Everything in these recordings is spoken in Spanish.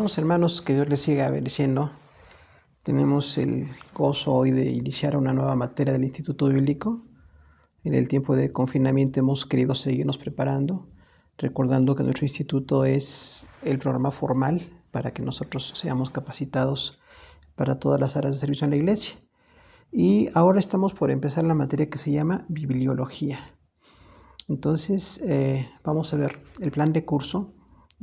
Amados hermanos, que Dios les siga bendiciendo. Tenemos el gozo hoy de iniciar una nueva materia del Instituto Bíblico. En el tiempo de confinamiento hemos querido seguirnos preparando, recordando que nuestro instituto es el programa formal para que nosotros seamos capacitados para todas las áreas de servicio en la iglesia. Y ahora estamos por empezar la materia que se llama Bibliología. Entonces, vamos a ver el plan de curso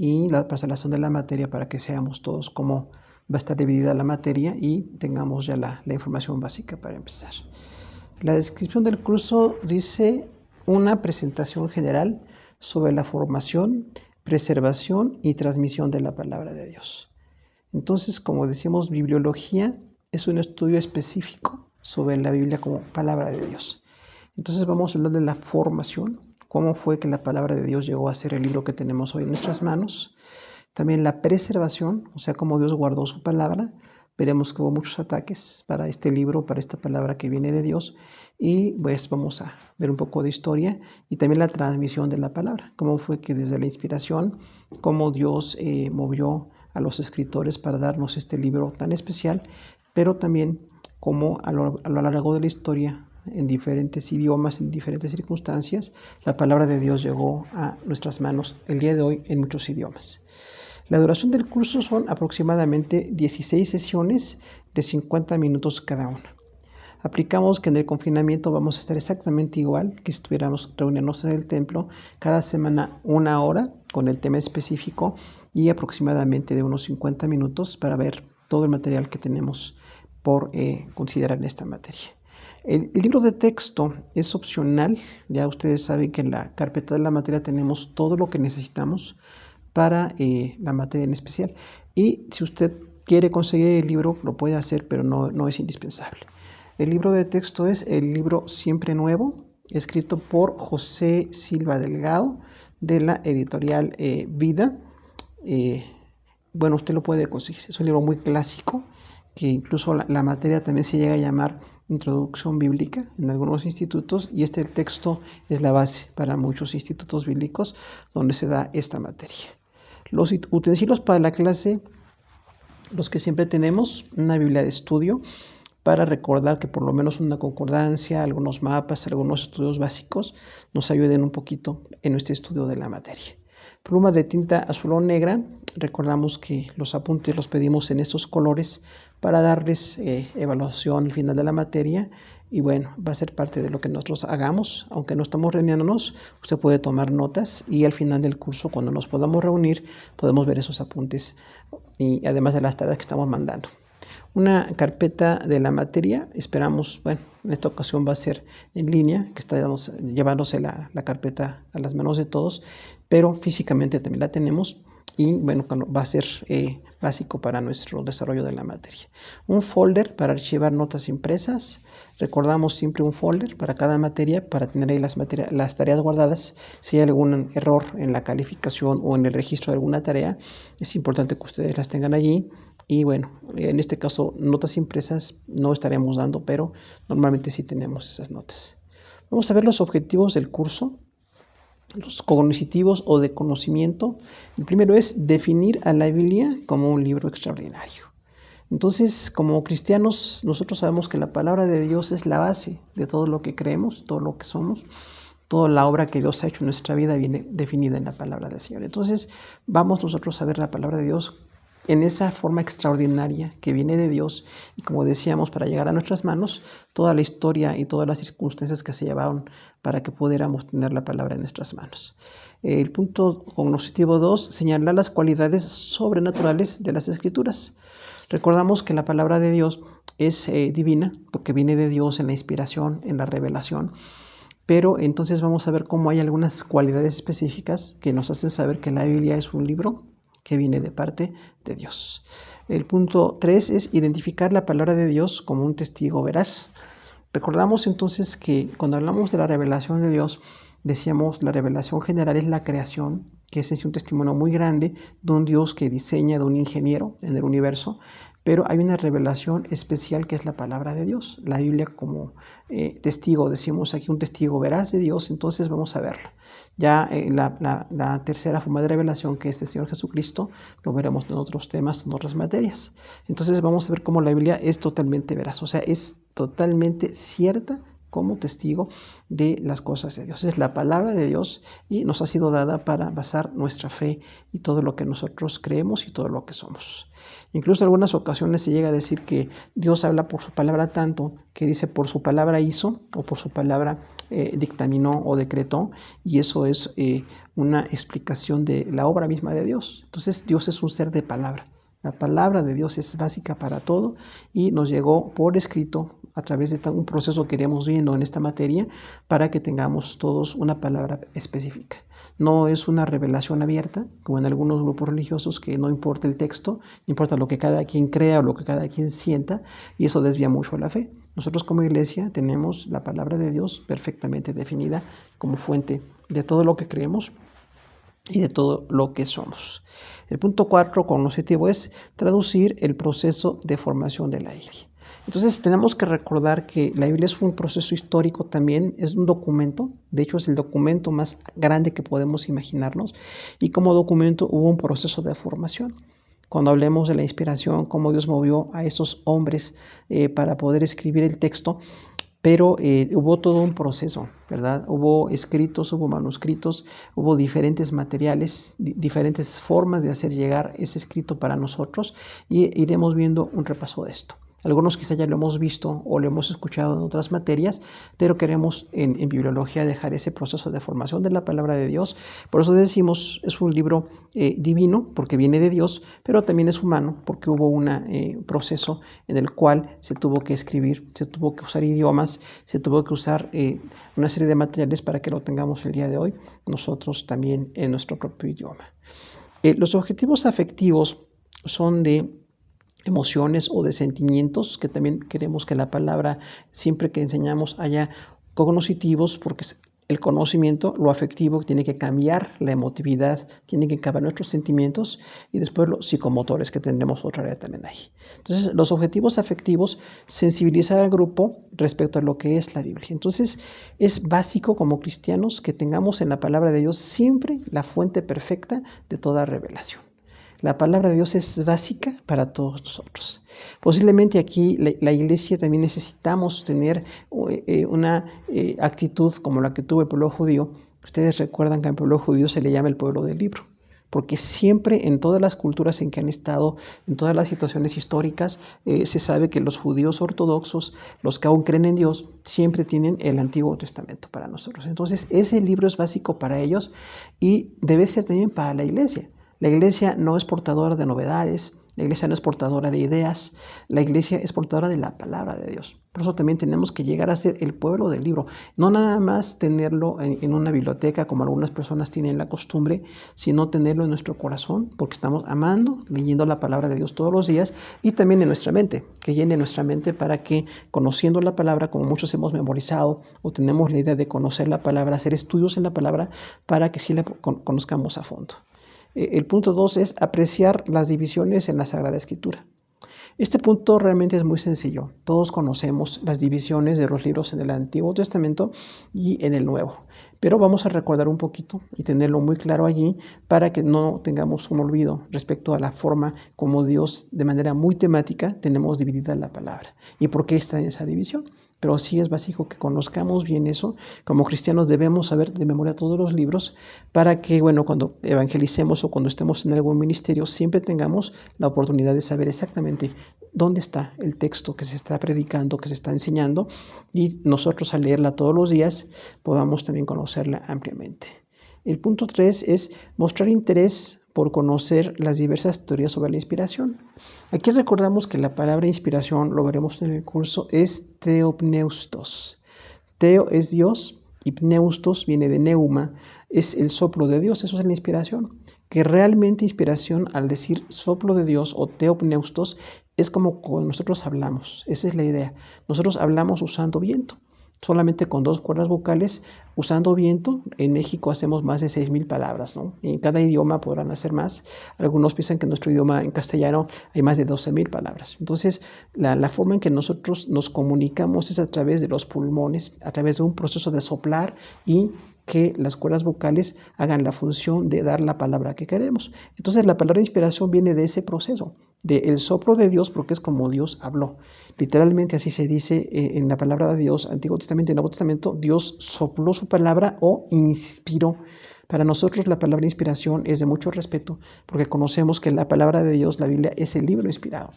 y la presentación de la materia para que seamos todos cómo va a estar dividida la materia y tengamos ya la información básica para empezar. La descripción del curso dice una presentación general sobre la formación, preservación y transmisión de la palabra de Dios. Entonces, como decimos, bibliología es un estudio específico sobre la Biblia como palabra de Dios. Entonces vamos a hablar de la formación, cómo fue que la palabra de Dios llegó a ser el libro que tenemos hoy en nuestras manos. También la preservación, o sea, cómo Dios guardó su palabra. Veremos que hubo muchos ataques para este libro, para esta palabra que viene de Dios. Y pues vamos a ver un poco de historia y también la transmisión de la palabra. Cómo fue que desde la inspiración, cómo Dios movió a los escritores para darnos este libro tan especial, pero también cómo a lo largo de la historia, en diferentes idiomas, en diferentes circunstancias, la palabra de Dios llegó a nuestras manos el día de hoy en muchos idiomas. La duración del curso son aproximadamente 16 sesiones de 50 minutos cada una. Aplicamos que en el confinamiento vamos a estar exactamente igual que si estuviéramos reuniéndonos en el templo, cada semana 1 hora con el tema específico y aproximadamente de unos 50 minutos para ver todo el material que tenemos por considerar en esta materia. El libro de texto es opcional. Ya ustedes saben que en la carpeta de la materia tenemos todo lo que necesitamos para la materia en especial. Y si usted quiere conseguir el libro, lo puede hacer, pero no es indispensable. El libro de texto es el libro Siempre Nuevo, escrito por José Silva Delgado, de la editorial Vida. Bueno, usted lo puede conseguir. Es un libro muy clásico, que incluso la materia también se llega a llamar Introducción Bíblica en algunos institutos, y el texto es la base para muchos institutos bíblicos donde se da esta materia. Los utensilios para la clase, los que siempre tenemos, una Biblia de estudio para recordar que por lo menos una concordancia, algunos mapas, algunos estudios básicos nos ayuden un poquito en nuestro estudio de la materia. Pluma de tinta azul o negra. Recordamos que los apuntes los pedimos en estos colores para darles evaluación al final de la materia. Y bueno, va a ser parte de lo que nosotros hagamos. Aunque no estamos reuniéndonos, usted puede tomar notas y al final del curso, cuando nos podamos reunir, podemos ver esos apuntes y además de las tareas que estamos mandando. Una carpeta de la materia, esperamos, bueno, en esta ocasión va a ser en línea, que está llevándose la carpeta a las manos de todos, pero físicamente también la tenemos y bueno, va a ser básico para nuestro desarrollo de la materia. Un folder para archivar notas impresas. Recordamos siempre un folder para cada materia para tener ahí las tareas guardadas. Si hay algún error en la calificación o en el registro de alguna tarea, es importante que ustedes las tengan allí. Y bueno, en este caso, notas impresas no estaremos dando, pero normalmente sí tenemos esas notas. Vamos a ver los objetivos del curso, los cognitivos o de conocimiento. El primero es definir a la Biblia como un libro extraordinario. Entonces, como cristianos, nosotros sabemos que la palabra de Dios es la base de todo lo que creemos, todo lo que somos. Toda la obra que Dios ha hecho en nuestra vida viene definida en la palabra del Señor. Entonces, vamos nosotros a ver la palabra de Dios en esa forma extraordinaria que viene de Dios, y como decíamos, para llegar a nuestras manos, toda la historia y todas las circunstancias que se llevaron para que pudiéramos tener la palabra en nuestras manos. El punto cognoscitivo 2, señalar las cualidades sobrenaturales de las Escrituras. Recordamos que la palabra de Dios es divina, porque viene de Dios en la inspiración, en la revelación, pero entonces vamos a ver cómo hay algunas cualidades específicas que nos hacen saber que la Biblia es un libro que viene de parte de Dios. El punto 3 es identificar la palabra de Dios como un testigo veraz. Recordamos entonces que cuando hablamos de la revelación de Dios, decíamos la revelación general es la creación, que es en sí un testimonio muy grande de un Dios que diseña, de un ingeniero en el universo, pero hay una revelación especial que es la palabra de Dios. La Biblia como testigo, decimos aquí un testigo veraz de Dios, entonces vamos a verla. Ya la tercera forma de revelación, que es el Señor Jesucristo, lo veremos en otros temas, en otras materias. Entonces vamos a ver cómo la Biblia es totalmente veraz, o sea, es totalmente cierta como testigo de las cosas de Dios. Es la palabra de Dios y nos ha sido dada para basar nuestra fe y todo lo que nosotros creemos y todo lo que somos. Incluso en algunas ocasiones se llega a decir que Dios habla por su palabra tanto que dice por su palabra hizo o por su palabra dictaminó o decretó, y eso es una explicación de la obra misma de Dios. Entonces Dios es un ser de palabra. La palabra de Dios es básica para todo y nos llegó por escrito a través de un proceso que iremos viendo en esta materia para que tengamos todos una palabra específica. No es una revelación abierta, como en algunos grupos religiosos, que no importa el texto, importa lo que cada quien crea o lo que cada quien sienta, y eso desvía mucho la fe. Nosotros como iglesia tenemos la palabra de Dios perfectamente definida como fuente de todo lo que creemos y de todo lo que somos. El punto 4 con objetivo es traducir el proceso de formación de la Biblia. Entonces tenemos que recordar que la Biblia es un proceso histórico también, es un documento, de hecho es el documento más grande que podemos imaginarnos, y como documento hubo un proceso de formación. Cuando hablemos de la inspiración, cómo Dios movió a esos hombres para poder escribir el texto, pero hubo todo un proceso, ¿verdad? Hubo escritos, hubo manuscritos, hubo diferentes materiales, diferentes formas de hacer llegar ese escrito para nosotros, y iremos viendo un repaso de esto. Algunos quizá ya lo hemos visto o lo hemos escuchado en otras materias, pero queremos en bibliología dejar ese proceso de formación de la palabra de Dios. Por eso decimos, es un libro divino, porque viene de Dios, pero también es humano, porque hubo un proceso en el cual se tuvo que escribir, se tuvo que usar idiomas, se tuvo que usar una serie de materiales para que lo tengamos el día de hoy, nosotros también en nuestro propio idioma. Los objetivos afectivos son de emociones o de sentimientos, que también queremos que la palabra, siempre que enseñamos, haya cognoscitivos, porque el conocimiento, lo afectivo, tiene que cambiar la emotividad, tiene que cambiar nuestros sentimientos, y después los psicomotores, que tendremos otra área también ahí. Entonces, los objetivos afectivos, sensibilizar al grupo respecto a lo que es la Biblia. Entonces, es básico como cristianos que tengamos en la palabra de Dios siempre la fuente perfecta de toda revelación. La palabra de Dios es básica para todos nosotros. Posiblemente aquí la iglesia también necesitamos tener una actitud como la que tuvo el pueblo judío. Ustedes recuerdan que al pueblo judío se le llama el pueblo del libro, porque siempre en todas las culturas en que han estado, en todas las situaciones históricas, se sabe que los judíos ortodoxos, los que aún creen en Dios, siempre tienen el Antiguo Testamento para nosotros. Entonces ese libro es básico para ellos y debe ser también para la iglesia. La iglesia no es portadora de novedades, la iglesia no es portadora de ideas, la iglesia es portadora de la palabra de Dios. Por eso también tenemos que llegar a ser el pueblo del libro, no nada más tenerlo en una biblioteca como algunas personas tienen la costumbre, sino tenerlo en nuestro corazón, porque estamos amando, leyendo la palabra de Dios todos los días, y también en nuestra mente, que llene nuestra mente para que, conociendo la palabra, como muchos hemos memorizado o tenemos la idea de conocer la palabra, hacer estudios en la palabra para que sí la conozcamos a fondo. El punto 2 es apreciar las divisiones en la Sagrada Escritura. Este punto realmente es muy sencillo. Todos conocemos las divisiones de los libros en el Antiguo Testamento y en el Nuevo, pero vamos a recordar un poquito y tenerlo muy claro allí para que no tengamos un olvido respecto a la forma como Dios, de manera muy temática, tenemos dividida la palabra y por qué está en esa división. Pero sí es básico que conozcamos bien eso. Como cristianos debemos saber de memoria todos los libros para que, cuando evangelicemos o cuando estemos en algún ministerio, siempre tengamos la oportunidad de saber exactamente dónde está el texto que se está predicando, que se está enseñando, y nosotros al leerla todos los días podamos también conocerla ampliamente. El punto 3 es mostrar interés por conocer las diversas teorías sobre la inspiración. Aquí recordamos que la palabra inspiración, lo veremos en el curso, es theopneustos. Theo es Dios y pneustos viene de neuma, es el soplo de Dios, eso es la inspiración. Que realmente inspiración, al decir soplo de Dios o theopneustos, es como cuando nosotros hablamos, esa es la idea. Nosotros hablamos usando viento. solamente con 2 cuerdas vocales, usando viento. En México hacemos más de 6,000 palabras, ¿no? En cada idioma podrán hacer más. Algunos piensan que en nuestro idioma, en castellano, hay más de 12,000 palabras. Entonces, la forma en que nosotros nos comunicamos es a través de los pulmones, a través de un proceso de soplar y que las cuerdas vocales hagan la función de dar la palabra que queremos. Entonces, la palabra inspiración viene de ese proceso, del soplo de Dios, porque es como Dios habló. Literalmente así se dice en la palabra de Dios, Antiguo Testamento y Nuevo Testamento, Dios sopló su palabra o inspiró. Para nosotros la palabra inspiración es de mucho respeto, porque conocemos que la palabra de Dios, la Biblia, es el libro inspirado.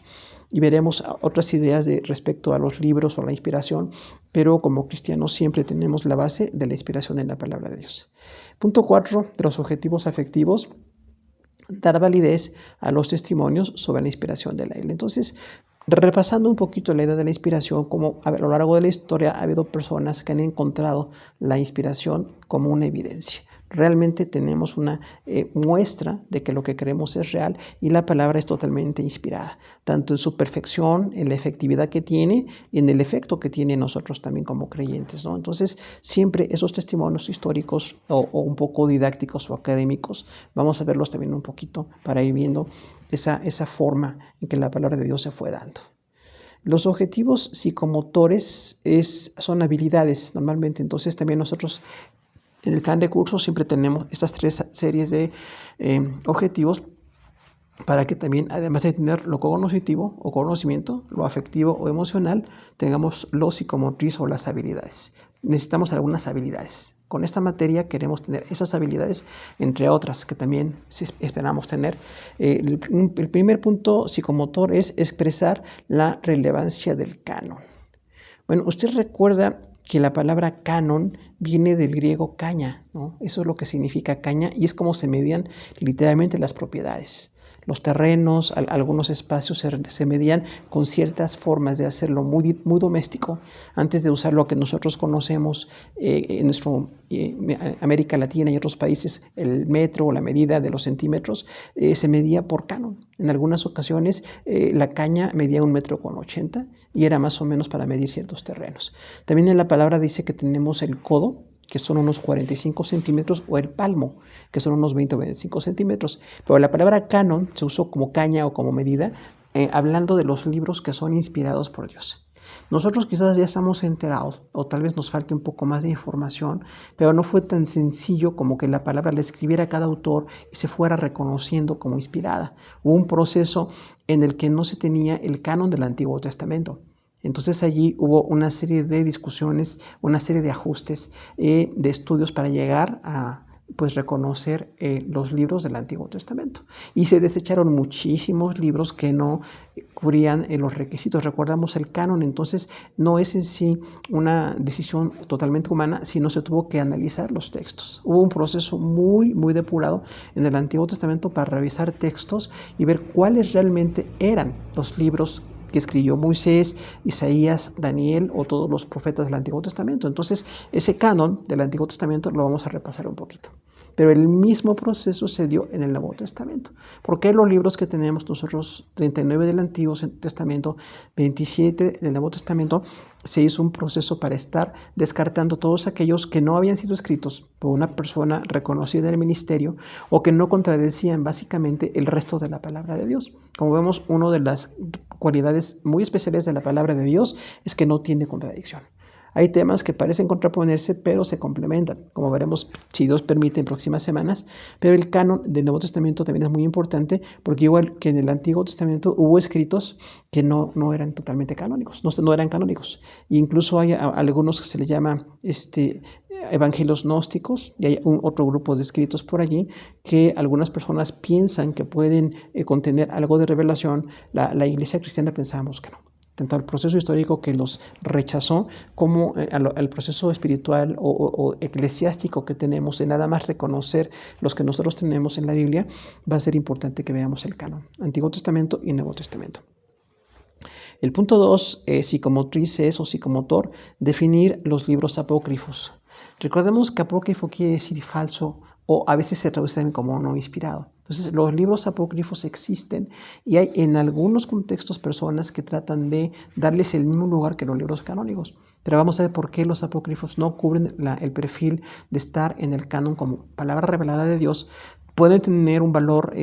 Y veremos otras ideas respecto a los libros o la inspiración, pero como cristianos siempre tenemos la base de la inspiración en la palabra de Dios. Punto 4 de los objetivos afectivos: dar validez a los testimonios sobre la inspiración de la Biblia. Entonces, repasando un poquito la idea de la inspiración, como a lo largo de la historia ha habido personas que han encontrado la inspiración como una evidencia. Realmente tenemos una muestra de que lo que creemos es real y la palabra es totalmente inspirada, tanto en su perfección, en la efectividad que tiene y en el efecto que tiene en nosotros también como creyentes, ¿no? Entonces, siempre esos testimonios históricos o un poco didácticos o académicos, vamos a verlos también un poquito para ir viendo esa forma en que la palabra de Dios se fue dando. Los objetivos psicomotores son habilidades normalmente, entonces también nosotros en el plan de cursos siempre tenemos estas 3 series de objetivos para que también, además de tener lo cognitivo o conocimiento, lo afectivo o emocional, tengamos lo psicomotriz o las habilidades. Necesitamos algunas habilidades. Con esta materia queremos tener esas habilidades, entre otras que también esperamos tener. El primer punto psicomotor es expresar la relevancia del canon. Bueno, usted recuerda que la palabra canon viene del griego caña, ¿no? Eso es lo que significa caña y es como se medían literalmente las propiedades. Los terrenos, algunos espacios se medían con ciertas formas de hacerlo muy doméstico. Antes de usar lo que nosotros conocemos en América Latina y otros países, el metro o la medida de los centímetros, se medía por canon. En algunas ocasiones la caña medía 1,80 m y era más o menos para medir ciertos terrenos. También en la palabra dice que tenemos el codo, que son unos 45 centímetros, o el palmo, que son unos 20 o 25 centímetros. Pero la palabra canon se usó como caña o como medida, hablando de los libros que son inspirados por Dios. Nosotros quizás ya estamos enterados, o tal vez nos falte un poco más de información, pero no fue tan sencillo como que la palabra la escribiera cada autor y se fuera reconociendo como inspirada. Hubo un proceso en el que no se tenía el canon del Antiguo Testamento. Entonces allí hubo una serie de discusiones, una serie de ajustes, de estudios para llegar a reconocer los libros del Antiguo Testamento. Y se desecharon muchísimos libros que no cubrían los requisitos. Recordamos el canon, entonces no es en sí una decisión totalmente humana, sino se tuvo que analizar los textos. Hubo un proceso muy depurado en el Antiguo Testamento para revisar textos y ver cuáles realmente eran los libros que escribió Moisés, Isaías, Daniel o todos los profetas del Antiguo Testamento. Entonces, ese canon del Antiguo Testamento lo vamos a repasar un poquito. Pero el mismo proceso se dio en el Nuevo Testamento. ¿Por qué los libros que tenemos nosotros, 39 del Antiguo Testamento, 27 del Nuevo Testamento, se hizo un proceso para estar descartando todos aquellos que no habían sido escritos por una persona reconocida en el ministerio o que no contradecían básicamente el resto de la palabra de Dios? Como vemos, una de las cualidades muy especiales de la palabra de Dios es que no tiene contradicción. Hay temas que parecen contraponerse, pero se complementan, como veremos, si Dios permite, en próximas semanas. Pero el canon del Nuevo Testamento también es muy importante, porque igual que en el Antiguo Testamento hubo escritos que no eran totalmente canónicos, no eran canónicos. E incluso hay algunos que se les llama evangelios gnósticos, y hay otro grupo de escritos por allí que algunas personas piensan que pueden contener algo de revelación. La Iglesia cristiana pensábamos que no. Tanto el proceso histórico que los rechazó como el proceso espiritual o eclesiástico que tenemos de nada más reconocer los que nosotros tenemos en la Biblia, va a ser importante que veamos el canon, Antiguo Testamento y Nuevo Testamento. El punto 2, psicomotrices o psicomotor, definir los libros apócrifos. Recordemos que apócrifo quiere decir falso o a veces se traduce también como no inspirado. Entonces, los libros apócrifos existen y hay en algunos contextos personas que tratan de darles el mismo lugar que los libros canónicos. Pero vamos a ver por qué los apócrifos no cubren el perfil de estar en el canon como palabra revelada de Dios. Pueden tener un valor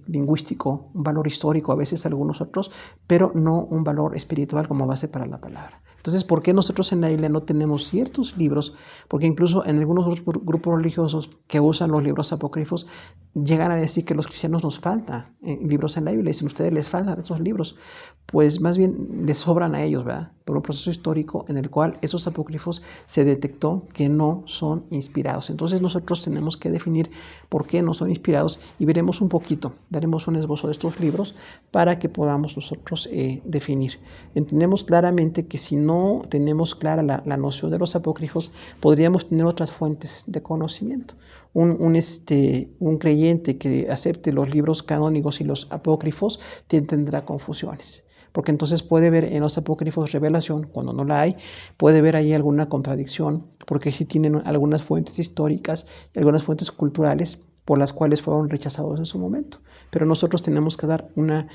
lingüístico, un valor histórico, a veces algunos otros, pero no un valor espiritual como base para la palabra. Entonces, ¿por qué nosotros en la Biblia no tenemos ciertos libros? Porque incluso en algunos grupos religiosos que usan los libros apócrifos llegan a decir que los cristianos nos faltan libros en la Biblia. Y si a ustedes les faltan esos libros, pues más bien les sobran a ellos, ¿verdad? Por un proceso histórico en el cual esos apócrifos se detectó que no son inspirados. Entonces nosotros tenemos que definir por qué no son inspirados y veremos un poquito, daremos un esbozo de estos libros para que podamos nosotros definir. Entendemos claramente que si no tenemos clara la noción de los apócrifos, podríamos tener otras fuentes de conocimiento. Un creyente que acepte los libros canónicos y los apócrifos tendrá confusiones. Porque entonces puede ver en los apócrifos revelación, cuando no la hay, puede ver ahí alguna contradicción, porque sí tienen algunas fuentes históricas y algunas fuentes culturales por las cuales fueron rechazados en su momento. Pero nosotros tenemos que dar un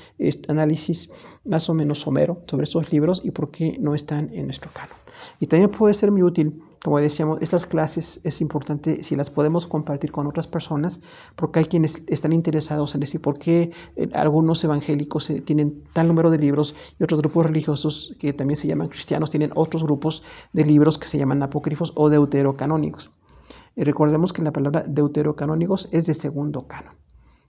análisis más o menos somero sobre estos libros y por qué no están en nuestro canon. Y también puede ser muy útil, como decíamos, estas clases es importante si las podemos compartir con otras personas, porque hay quienes están interesados en decir por qué algunos evangélicos tienen tal número de libros y otros grupos religiosos que también se llaman cristianos tienen otros grupos de libros que se llaman apócrifos o deuterocanónicos. Y recordemos que la palabra deuterocanónicos es de segundo canon.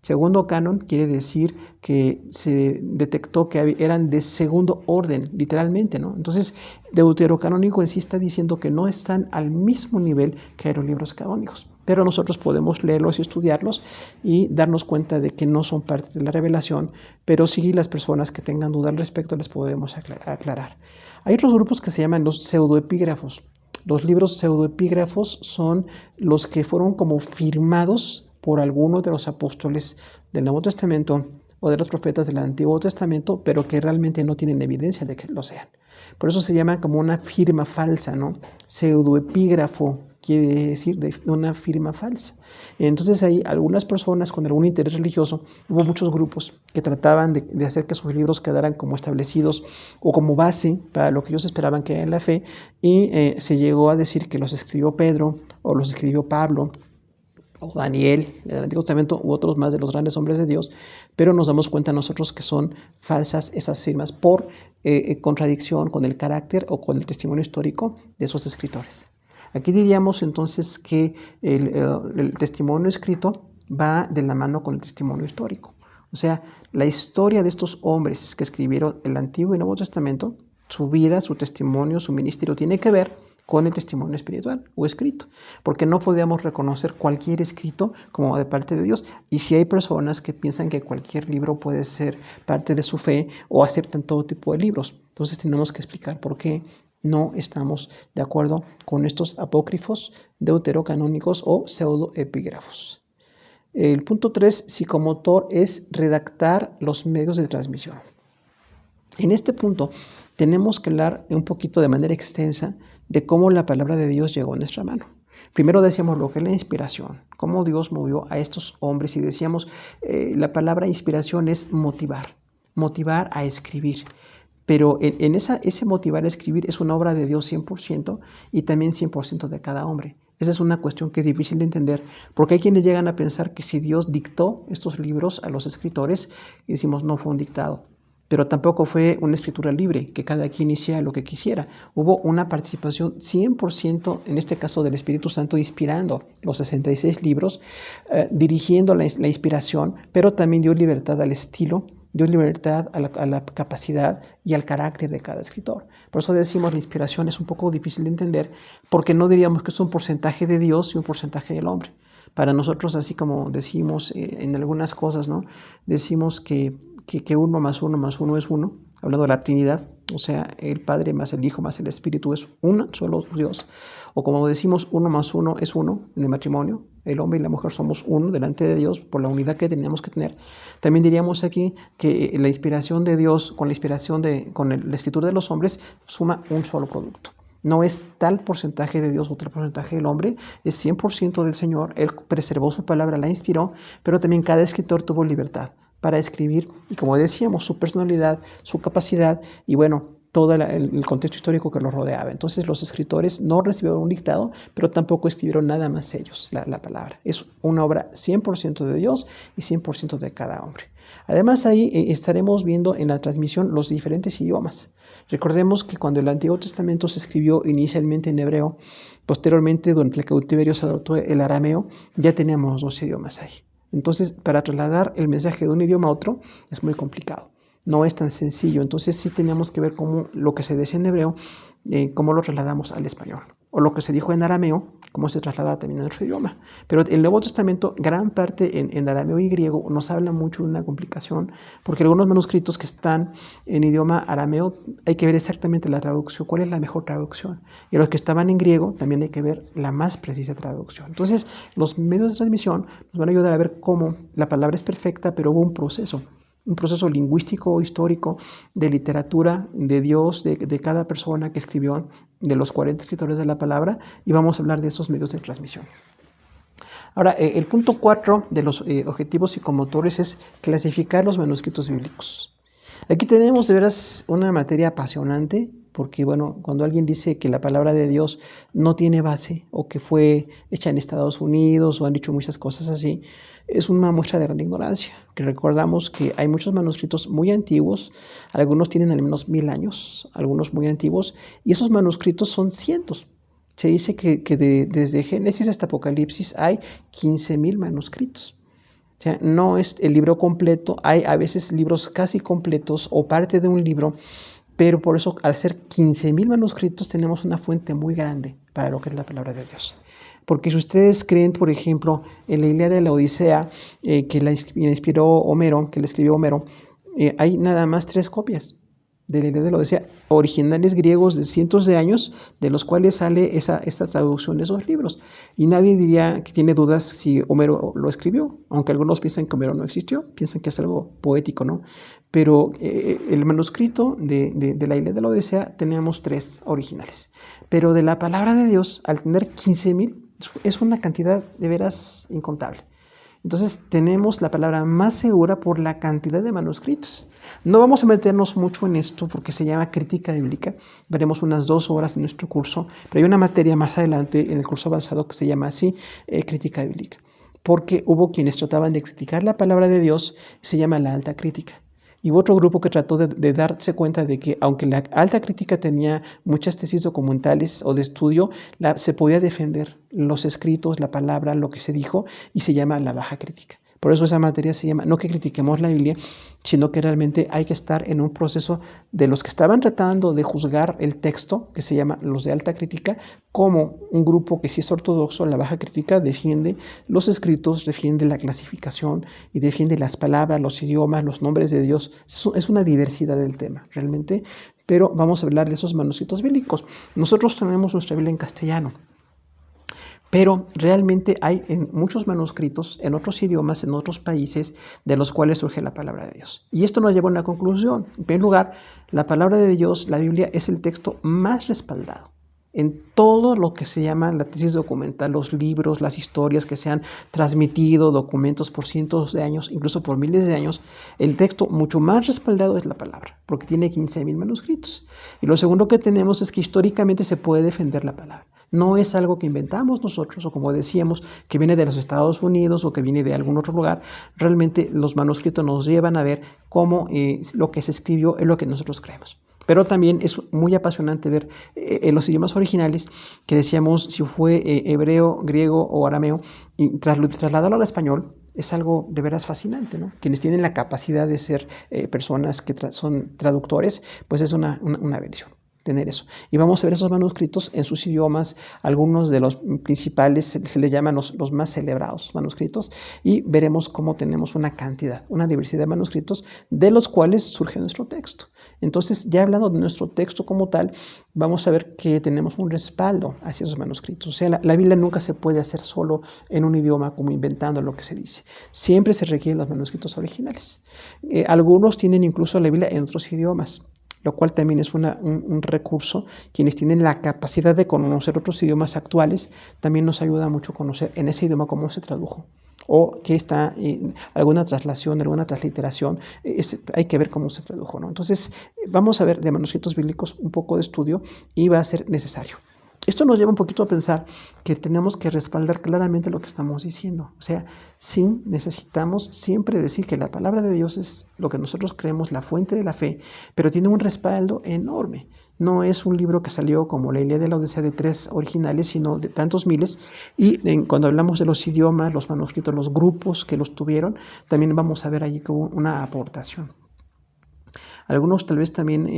Segundo canon quiere decir que se detectó que eran de segundo orden, literalmente, ¿no? Entonces, deuterocanónico en sí está diciendo que no están al mismo nivel que los libros canónicos. Pero nosotros podemos leerlos y estudiarlos y darnos cuenta de que no son parte de la revelación, pero sí las personas que tengan duda al respecto les podemos aclarar. Hay otros grupos que se llaman los pseudoepígrafos. Los libros pseudoepígrafos son los que fueron como firmados por algunos de los apóstoles del Nuevo Testamento o de los profetas del Antiguo Testamento, pero que realmente no tienen evidencia de que lo sean. Por eso se llama como una firma falsa, ¿no? Pseudoepígrafo quiere decir de una firma falsa. Entonces hay algunas personas con algún interés religioso, hubo muchos grupos que trataban de hacer que sus libros quedaran como establecidos o como base para lo que ellos esperaban que era la fe, y se llegó a decir que los escribió Pedro o los escribió Pablo o Daniel, del Antiguo Testamento, u otros más de los grandes hombres de Dios, pero nos damos cuenta nosotros que son falsas esas firmas por contradicción con el carácter o con el testimonio histórico de esos escritores. Aquí diríamos entonces que el testimonio escrito va de la mano con el testimonio histórico. O sea, la historia de estos hombres que escribieron el Antiguo y Nuevo Testamento, su vida, su testimonio, su ministerio, tiene que ver con el testimonio espiritual o escrito, porque no podíamos reconocer cualquier escrito como de parte de Dios. Y si hay personas que piensan que cualquier libro puede ser parte de su fe o aceptan todo tipo de libros, entonces tenemos que explicar por qué no estamos de acuerdo con estos apócrifos, deuterocanónicos o pseudoepígrafos. El punto 3, psicomotor, es redactar los medios de transmisión. En este punto tenemos que hablar un poquito de manera extensa de cómo la palabra de Dios llegó a nuestra mano. Primero decíamos lo que es la inspiración, cómo Dios movió a estos hombres, y decíamos la palabra inspiración es motivar a escribir. Pero ese motivar a escribir es una obra de Dios 100% y también 100% de cada hombre. Esa es una cuestión que es difícil de entender, porque hay quienes llegan a pensar que si Dios dictó estos libros a los escritores, y decimos no fue un dictado. Pero tampoco fue una escritura libre, que cada quien hiciera lo que quisiera. Hubo una participación 100%, en este caso del Espíritu Santo, inspirando los 66 libros, dirigiendo la inspiración, pero también dio libertad al estilo, dio libertad a la capacidad y al carácter de cada escritor. Por eso decimos la inspiración es un poco difícil de entender, porque no diríamos que es un porcentaje de Dios y un porcentaje del hombre. Para nosotros, así como decimos en algunas cosas, ¿no? Decimos que 1 más 1 más 1 es 1, hablando de la Trinidad, o sea, el Padre más el Hijo más el Espíritu es uno, solo Dios. O como decimos, 1 más 1 es 1 en el matrimonio, el hombre y la mujer somos uno delante de Dios por la unidad que tenemos que tener. También diríamos aquí que la inspiración de Dios con la escritura de los hombres suma un solo producto. No es tal porcentaje de Dios o tal porcentaje del hombre, es 100% del Señor. Él preservó su palabra, la inspiró, pero también cada escritor tuvo libertad para escribir y, como decíamos, su personalidad, su capacidad y bueno, todo el contexto histórico que los rodeaba. Entonces los escritores no recibieron un dictado, pero tampoco escribieron nada más ellos, la palabra. Es una obra 100% de Dios y 100% de cada hombre. Además ahí estaremos viendo en la transmisión los diferentes idiomas. Recordemos que cuando el Antiguo Testamento se escribió inicialmente en hebreo, posteriormente durante el cautiverio se adoptó el arameo, ya teníamos 2 idiomas ahí. Entonces, para trasladar el mensaje de un idioma a otro es muy complicado. No es tan sencillo. Entonces sí teníamos que ver cómo lo que se decía en hebreo, cómo lo trasladamos al español. O lo que se dijo en arameo, cómo se traslada también a nuestro idioma. Pero el Nuevo Testamento, gran parte en arameo y griego, nos habla mucho de una complicación, porque algunos manuscritos que están en idioma arameo, hay que ver exactamente la traducción, cuál es la mejor traducción. Y los que estaban en griego, también hay que ver la más precisa traducción. Entonces, los medios de transmisión nos van a ayudar a ver cómo la palabra es perfecta, pero hubo un proceso lingüístico, histórico, de literatura, de Dios, de cada persona que escribió, de los 40 escritores de la palabra, y vamos a hablar de esos medios de transmisión. Ahora, el punto 4 de los objetivos psicomotores es clasificar los manuscritos bíblicos. Aquí tenemos de veras una materia apasionante, porque bueno, cuando alguien dice que la palabra de Dios no tiene base o que fue hecha en Estados Unidos o han dicho muchas cosas así, es una muestra de gran ignorancia. Que recordamos que hay muchos manuscritos muy antiguos, algunos tienen al menos 1000 años, algunos muy antiguos, y esos manuscritos son cientos. Se dice que desde Génesis hasta Apocalipsis hay 15,000 manuscritos. O sea, no es el libro completo, hay a veces libros casi completos o parte de un libro, pero por eso al ser 15,000 manuscritos tenemos una fuente muy grande para lo que es la palabra de Dios. Porque si ustedes creen, por ejemplo, en la Ilíada de la Odisea, que la inspiró Homero, que la escribió Homero, hay nada más 3 copias de la Ilíada de la Odisea, originales griegos de cientos de años, de los cuales sale esta traducción de esos libros. Y nadie diría que tiene dudas si Homero lo escribió, aunque algunos piensan que Homero no existió, piensan que es algo poético, ¿no? Pero el manuscrito de la Ilíada de la Odisea teníamos 3 originales. Pero de la palabra de Dios, al tener 15,000, es una cantidad de veras incontable. Entonces tenemos la palabra más segura por la cantidad de manuscritos. No vamos a meternos mucho en esto porque se llama crítica bíblica. Veremos unas 2 horas en nuestro curso, pero hay una materia más adelante en el curso avanzado que se llama así, crítica bíblica. Porque hubo quienes trataban de criticar la palabra de Dios, se llama la alta crítica. Y otro grupo que trató de darse cuenta de que aunque la alta crítica tenía muchas tesis documentales o de estudio, se podía defender los escritos, la palabra, lo que se dijo, y se llama la baja crítica. Por eso esa materia se llama, no que critiquemos la Biblia, sino que realmente hay que estar en un proceso de los que estaban tratando de juzgar el texto, que se llama los de alta crítica, como un grupo que sí es ortodoxo, la baja crítica defiende los escritos, defiende la clasificación y defiende las palabras, los idiomas, los nombres de Dios. Es una diversidad del tema, realmente, pero vamos a hablar de esos manuscritos bíblicos. Nosotros tenemos nuestra Biblia en castellano. Pero realmente hay en muchos manuscritos, en otros idiomas, en otros países, de los cuales surge la palabra de Dios. Y esto nos lleva a una conclusión. En primer lugar, la palabra de Dios, la Biblia, es el texto más respaldado en todo lo que se llama la tesis documental, los libros, las historias que se han transmitido, documentos por cientos de años, incluso por miles de años. El texto mucho más respaldado es la palabra, porque tiene 15,000 manuscritos. Y lo segundo que tenemos es que históricamente se puede defender la palabra. No es algo que inventamos nosotros, o como decíamos, que viene de los Estados Unidos o que viene de algún otro lugar. Realmente los manuscritos nos llevan a ver cómo lo que se escribió es lo que nosotros creemos. Pero también es muy apasionante ver en los idiomas originales, que decíamos si fue hebreo, griego o arameo, y trasladarlo al español es algo de veras fascinante, ¿no? Quienes tienen la capacidad de ser personas que son traductores, pues es una bendición tener eso. Y vamos a ver esos manuscritos en sus idiomas, algunos de los principales se les llaman los más celebrados manuscritos, y veremos cómo tenemos una cantidad, una diversidad de manuscritos de los cuales surge nuestro texto. Entonces, ya hablando de nuestro texto como tal, vamos a ver que tenemos un respaldo hacia esos manuscritos. O sea, la Biblia nunca se puede hacer solo en un idioma como inventando lo que se dice. Siempre se requieren los manuscritos originales. Algunos tienen incluso la Biblia en otros idiomas. lo cual también es un recurso. Quienes tienen la capacidad de conocer otros idiomas actuales, también nos ayuda mucho a conocer en ese idioma cómo se tradujo o que está alguna traslación, alguna transliteración, hay que ver cómo se tradujo, ¿no? Entonces, vamos a ver de manuscritos bíblicos un poco de estudio y va a ser necesario. Esto nos lleva un poquito a pensar que tenemos que respaldar claramente lo que estamos diciendo. O sea, sí necesitamos siempre decir que la palabra de Dios es lo que nosotros creemos, la fuente de la fe, pero tiene un respaldo enorme. No es un libro que salió como la Ilíada de la Odisea de 3 originales, sino de tantos miles. Y cuando hablamos de los idiomas, los manuscritos, los grupos que los tuvieron, también vamos a ver allí que hubo una aportación. Algunos tal vez también,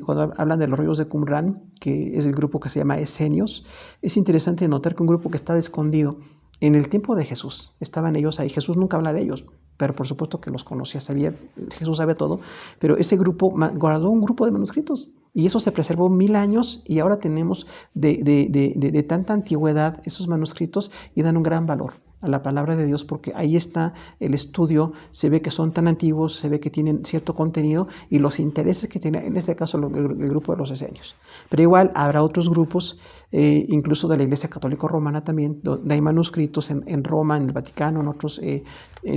cuando hablan de los rollos de Qumran, que es el grupo que se llama Esenios, es interesante notar que un grupo que estaba escondido en el tiempo de Jesús, estaban ellos ahí. Jesús nunca habla de ellos, pero por supuesto que los conocía, Jesús sabe todo, pero ese grupo guardó un grupo de manuscritos. Y eso se preservó 1000 años y ahora tenemos de tanta antigüedad esos manuscritos y dan un gran valor a la palabra de Dios, porque ahí está el estudio, se ve que son tan antiguos, se ve que tienen cierto contenido y los intereses que tiene, en este caso el grupo de los esenios. Pero igual habrá otros grupos, incluso de la Iglesia Católica Romana también, donde hay manuscritos en Roma, en el Vaticano, en otros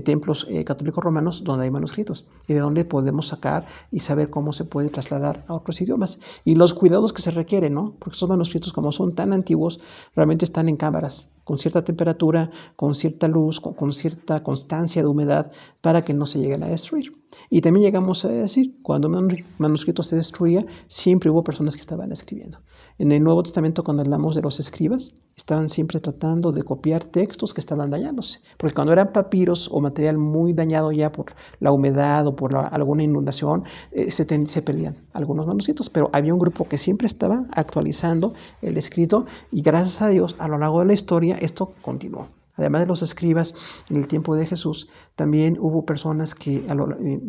templos católicos romanos, donde hay manuscritos y de donde podemos sacar y saber cómo se puede trasladar a otros idiomas y los cuidados que se requieren, ¿no? Porque esos manuscritos, como son tan antiguos, realmente están en cámaras con cierta temperatura, con cierta luz, con cierta constancia de humedad para que no se lleguen a destruir. Y también llegamos a decir, cuando un manuscrito se destruía, siempre hubo personas que estaban escribiendo. En el Nuevo Testamento, cuando hablamos de los escribas, estaban siempre tratando de copiar textos que estaban dañándose, porque cuando eran papiros o material muy dañado ya por la humedad o por alguna inundación, se perdían algunos manuscritos, pero había un grupo que siempre estaba actualizando el escrito y gracias a Dios, a lo largo de la historia, esto continuó. Además de los escribas, en el tiempo de Jesús, también hubo personas que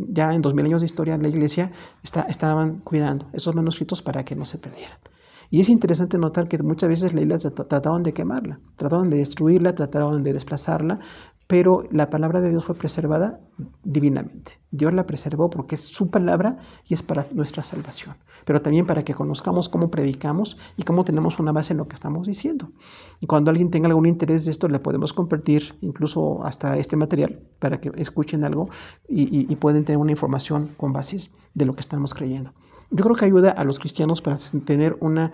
ya en 2000 años de historia la iglesia estaban cuidando esos manuscritos para que no se perdieran. Y es interesante notar que muchas veces la iglesia trataban de quemarla, trataban de destruirla, trataban de desplazarla, pero la palabra de Dios fue preservada divinamente. Dios la preservó porque es su palabra y es para nuestra salvación, pero también para que conozcamos cómo predicamos y cómo tenemos una base en lo que estamos diciendo. Y cuando alguien tenga algún interés de esto, le podemos compartir incluso hasta este material para que escuchen algo y pueden tener una información con bases de lo que estamos creyendo. Yo creo que ayuda a los cristianos para tener una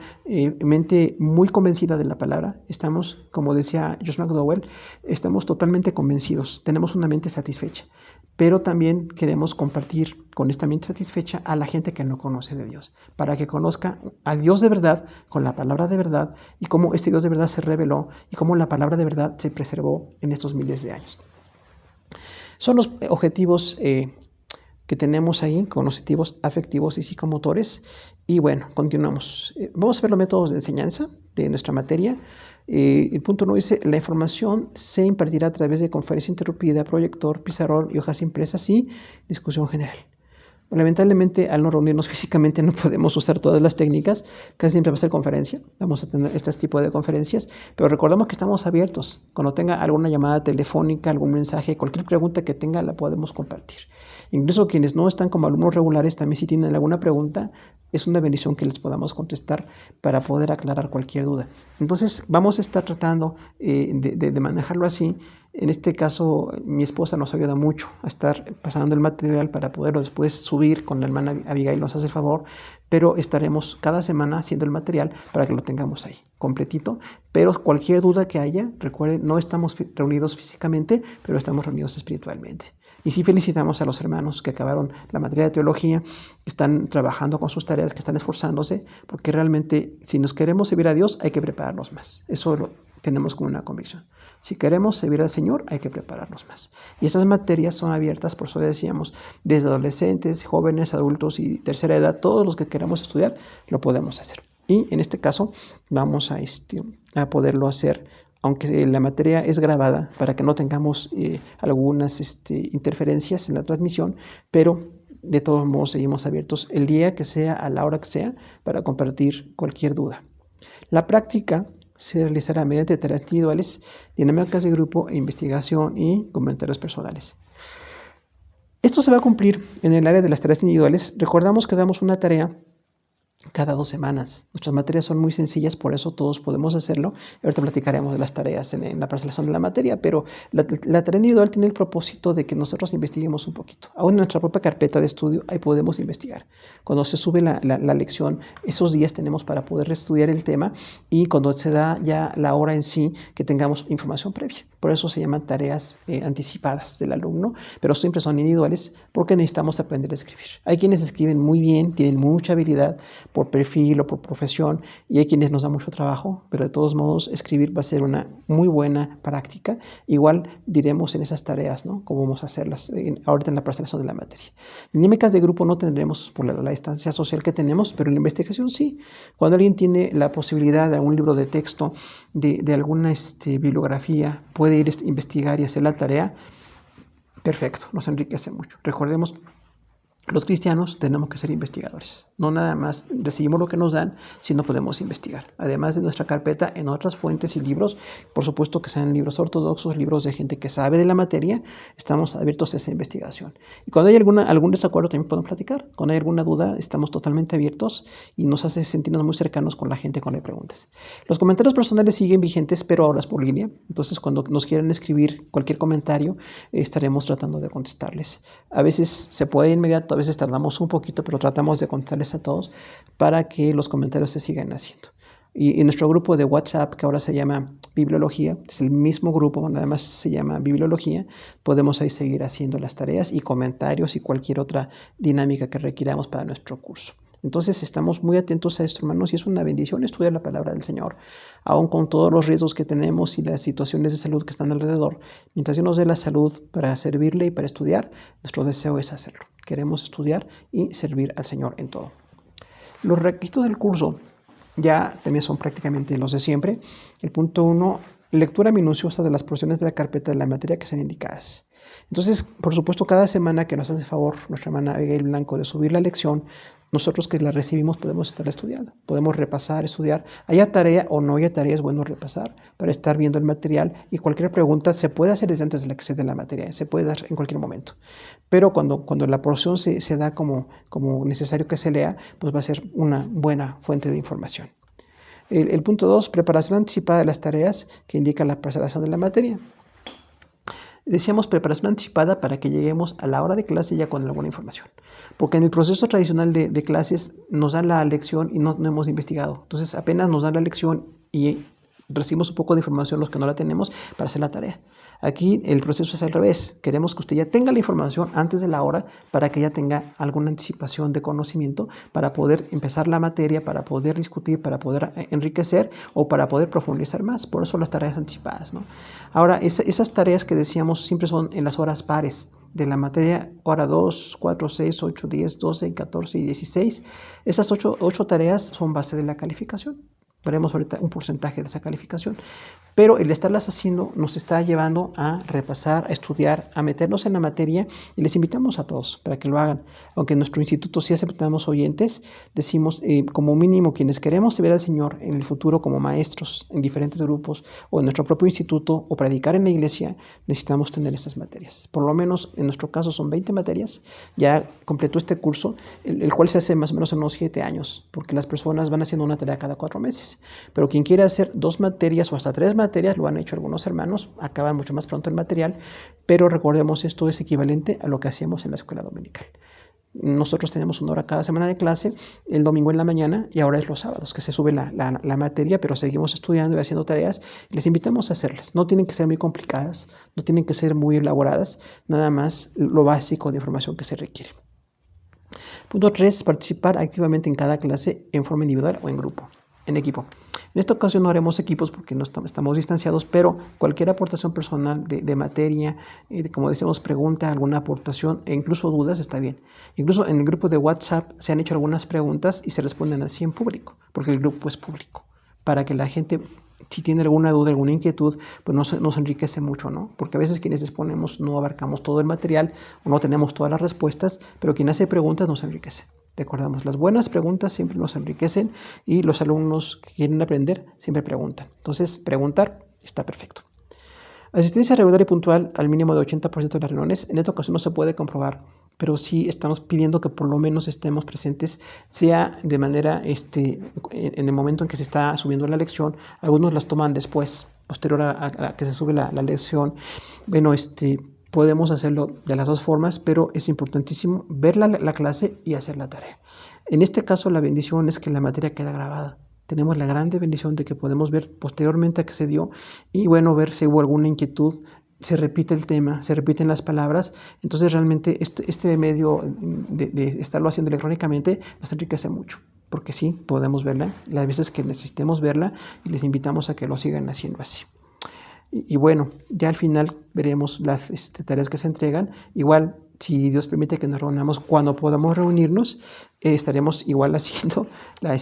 mente muy convencida de la palabra. Estamos, como decía Josh McDowell, estamos totalmente convencidos, tenemos una mente satisfecha, pero también queremos compartir con esta mente satisfecha a la gente que no conoce de Dios, para que conozca a Dios de verdad, con la palabra de verdad, y cómo este Dios de verdad se reveló, y cómo la palabra de verdad se preservó en estos miles de años. Son los objetivos que tenemos ahí, cognitivos, afectivos y psicomotores. Y bueno, continuamos. Vamos a ver los métodos de enseñanza de nuestra materia. El punto 1 dice, la información se impartirá a través de conferencia interrumpida, proyector, pizarrón y hojas impresas y discusión general. Lamentablemente, al no reunirnos físicamente no podemos usar todas las técnicas, casi siempre va a ser conferencia, vamos a tener este tipo de conferencias, pero recordemos que estamos abiertos. Cuando tenga alguna llamada telefónica, algún mensaje, cualquier pregunta que tenga la podemos compartir. Incluso quienes no están como alumnos regulares, también si tienen alguna pregunta, es una bendición que les podamos contestar para poder aclarar cualquier duda. Entonces vamos a estar tratando de manejarlo así. En este caso, mi esposa nos ayuda mucho a estar pasando el material para poderlo después subir con la hermana Abigail, nos hace el favor, pero estaremos cada semana haciendo el material para que lo tengamos ahí, completito. Pero cualquier duda que haya, recuerden, no estamos reunidos físicamente, pero estamos reunidos espiritualmente. Y sí felicitamos a los hermanos que acabaron la materia de teología, que están trabajando con sus tareas, que están esforzándose, porque realmente si nos queremos servir a Dios hay que prepararnos más. Eso lo tenemos como una convicción. Si queremos servir al Señor hay que prepararnos más. Y estas materias son abiertas, por eso decíamos, desde adolescentes, jóvenes, adultos y tercera edad, todos los que queramos estudiar lo podemos hacer. Y en este caso vamos a poderlo hacer, aunque la materia es grabada para que no tengamos algunas interferencias en la transmisión, pero de todos modos seguimos abiertos el día que sea, a la hora que sea, para compartir cualquier duda. La práctica se realizará mediante tareas individuales, dinámicas de grupo, investigación y comentarios personales. Esto se va a cumplir en el área de las tareas individuales. Recordamos que damos una tarea cada 2 semanas. Nuestras materias son muy sencillas, por eso todos podemos hacerlo. Ahorita platicaremos de las tareas en la parcelación de la materia, pero la tarea individual tiene el propósito de que nosotros investiguemos un poquito. Aún en nuestra propia carpeta de estudio, ahí podemos investigar. Cuando se sube la lección, esos días tenemos para poder estudiar el tema, y cuando se da ya la hora en sí, que tengamos información previa. Por eso se llaman tareas anticipadas del alumno, pero siempre son individuales porque necesitamos aprender a escribir. Hay quienes escriben muy bien, tienen mucha habilidad por perfil o por profesión, y hay quienes nos da mucho trabajo, pero de todos modos escribir va a ser una muy buena práctica. Igual diremos en esas tareas, ¿no?, cómo vamos a hacerlas ahorita en la parcelación de la materia. Dinámicas de grupo no tendremos por la distancia social que tenemos, pero en la investigación sí. Cuando alguien tiene la posibilidad de algún libro de texto, de alguna bibliografía, puede ir a investigar y hacer la tarea, perfecto, nos enriquece mucho. Recordemos, los cristianos tenemos que ser investigadores. No nada más recibimos lo que nos dan, sino podemos investigar. Además de nuestra carpeta, en otras fuentes y libros, por supuesto que sean libros ortodoxos, libros de gente que sabe de la materia, estamos abiertos a esa investigación. Y cuando hay algún desacuerdo también podemos platicar. Cuando hay alguna duda, estamos totalmente abiertos y nos hace sentirnos muy cercanos con la gente cuando hay preguntas. Los comentarios personales siguen vigentes, pero ahora es por línea. Entonces, cuando nos quieran escribir cualquier comentario, estaremos tratando de contestarles. A veces se puede inmediato, a veces tardamos un poquito, pero tratamos de contestarles a todos para que los comentarios se sigan haciendo. Y en nuestro grupo de WhatsApp, que ahora se llama Bibliología, es el mismo grupo, nada más se llama Bibliología, podemos ahí seguir haciendo las tareas y comentarios y cualquier otra dinámica que requiramos para nuestro curso. Entonces estamos muy atentos a esto, hermanos, y es una bendición estudiar la palabra del Señor, aun con todos los riesgos que tenemos y las situaciones de salud que están alrededor. Mientras Dios nos dé la salud para servirle y para estudiar, nuestro deseo es hacerlo. Queremos estudiar y servir al Señor en todo. Los requisitos del curso ya también son prácticamente los de siempre. El punto 1, lectura minuciosa de las porciones de la carpeta de la materia que sean indicadas. Entonces, por supuesto, cada semana que nos hace favor nuestra hermana Abigail Blanco de subir la lección, nosotros que la recibimos podemos estar estudiando, podemos repasar, estudiar. Haya tarea o no haya tarea, es bueno repasar para estar viendo el material, y cualquier pregunta se puede hacer desde antes de la que se dé la materia, se puede dar en cualquier momento. Pero cuando la porción se da como necesario que se lea, pues va a ser una buena fuente de información. El punto 2, preparación anticipada de las tareas que indica la parcelación de la materia. Decíamos preparación anticipada para que lleguemos a la hora de clase ya con alguna información. Porque en el proceso tradicional de clases nos dan la lección y no hemos investigado. Entonces apenas nos dan la lección y recibimos un poco de información los que no la tenemos para hacer la tarea. Aquí el proceso es al revés. Queremos que usted ya tenga la información antes de la hora para que ya tenga alguna anticipación de conocimiento para poder empezar la materia, para poder discutir, para poder enriquecer o para poder profundizar más. Por eso las tareas anticipadas, ¿no? Ahora, esas tareas que decíamos siempre son en las horas pares de la materia, hora 2, 4, 6, 8, 10, 12, 14 y 16. Esas 8 tareas son base de la calificación. Veremos ahorita un porcentaje de esa calificación, pero el estarlas haciendo nos está llevando a repasar, a estudiar, a meternos en la materia, y les invitamos a todos para que lo hagan. Aunque en nuestro instituto sí aceptamos oyentes, decimos como mínimo quienes queremos ver al Señor en el futuro como maestros en diferentes grupos o en nuestro propio instituto o predicar en la iglesia, necesitamos tener estas materias. Por lo menos en nuestro caso son 20 materias, ya completó este curso, el cual se hace más o menos en unos 7 años, porque las personas van haciendo una tarea cada 4 meses. Pero quien quiere hacer 2 materias o hasta 3 materias, lo han hecho algunos hermanos, acaban mucho más pronto el material, pero recordemos, esto es equivalente a lo que hacíamos en la escuela dominical. Nosotros tenemos 1 hora cada semana de clase, el domingo en la mañana, y ahora es los sábados que se sube la materia, pero seguimos estudiando y haciendo tareas. Les invitamos a hacerlas. No tienen que ser muy complicadas, no tienen que ser muy elaboradas, nada más lo básico de información que se requiere. Punto 3, participar activamente en cada clase en forma individual o en grupo. En equipo. En esta ocasión no haremos equipos porque no estamos distanciados, pero cualquier aportación personal de materia, como decíamos, pregunta, alguna aportación e incluso dudas está bien. Incluso en el grupo de WhatsApp se han hecho algunas preguntas y se responden así en público, porque el grupo es público, para que la gente, si tiene alguna duda, alguna inquietud, pues nos enriquece mucho, ¿no? Porque a veces quienes exponemos no abarcamos todo el material o no tenemos todas las respuestas, pero quien hace preguntas nos enriquece. Recordamos, las buenas preguntas siempre nos enriquecen y los alumnos que quieren aprender siempre preguntan. Entonces, preguntar está perfecto. Asistencia regular y puntual al mínimo de 80% de las reuniones. En esta ocasión no se puede comprobar pero sí estamos pidiendo que por lo menos estemos presentes, sea de manera, en el momento en que se está subiendo la lección. Algunos las toman después, posterior a que se sube la lección. Bueno, podemos hacerlo de las dos formas, pero es importantísimo ver la clase y hacer la tarea. En este caso, la bendición es que la materia queda grabada. Tenemos la grande bendición de que podemos ver posteriormente a que se dio y, bueno, ver si hubo alguna inquietud, se repite el tema, se repiten las palabras. Entonces realmente este medio de estarlo haciendo electrónicamente nos enriquece mucho, porque sí, podemos verla las veces que necesitemos verla y les invitamos a que lo sigan haciendo así. Y bueno, ya al final veremos las tareas que se entregan. Igual, si Dios permite que nos reunamos, cuando podamos reunirnos, estaremos igual haciendo la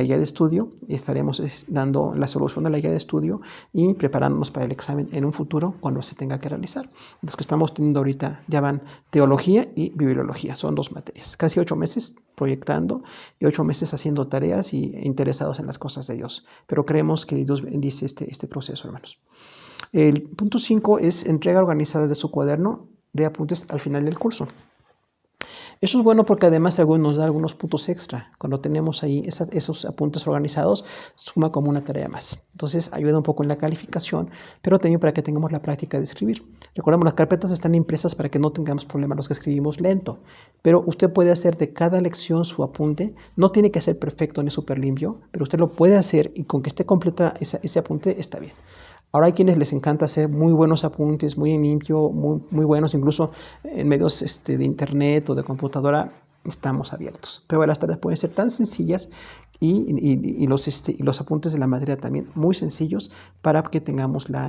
guía de estudio, estaremos dando la solución a la guía de estudio y preparándonos para el examen en un futuro cuando se tenga que realizar. Los que estamos teniendo ahorita ya van teología y bibliología, son 2 materias, casi 8 meses proyectando y 8 meses haciendo tareas y interesados en las cosas de Dios. Pero creemos que Dios bendice este proceso, hermanos. El punto 5 es entrega organizada de su cuaderno de apuntes al final del curso. Eso es bueno porque además nos da algunos puntos extra. Cuando tenemos ahí esos apuntes organizados, suma como una tarea más. Entonces ayuda un poco en la calificación, pero también para que tengamos la práctica de escribir. Recordemos, las carpetas están impresas para que no tengamos problemas los que escribimos lento, pero usted puede hacer de cada lección su apunte. No tiene que ser perfecto ni súper limpio, pero usted lo puede hacer y con que esté completa ese apunte está bien. Ahora hay quienes les encanta hacer muy buenos apuntes, muy limpio, muy buenos, incluso en medios de internet o de computadora estamos abiertos. Pero las tareas pueden ser tan sencillas y los apuntes de la materia también muy sencillos para que tengamos la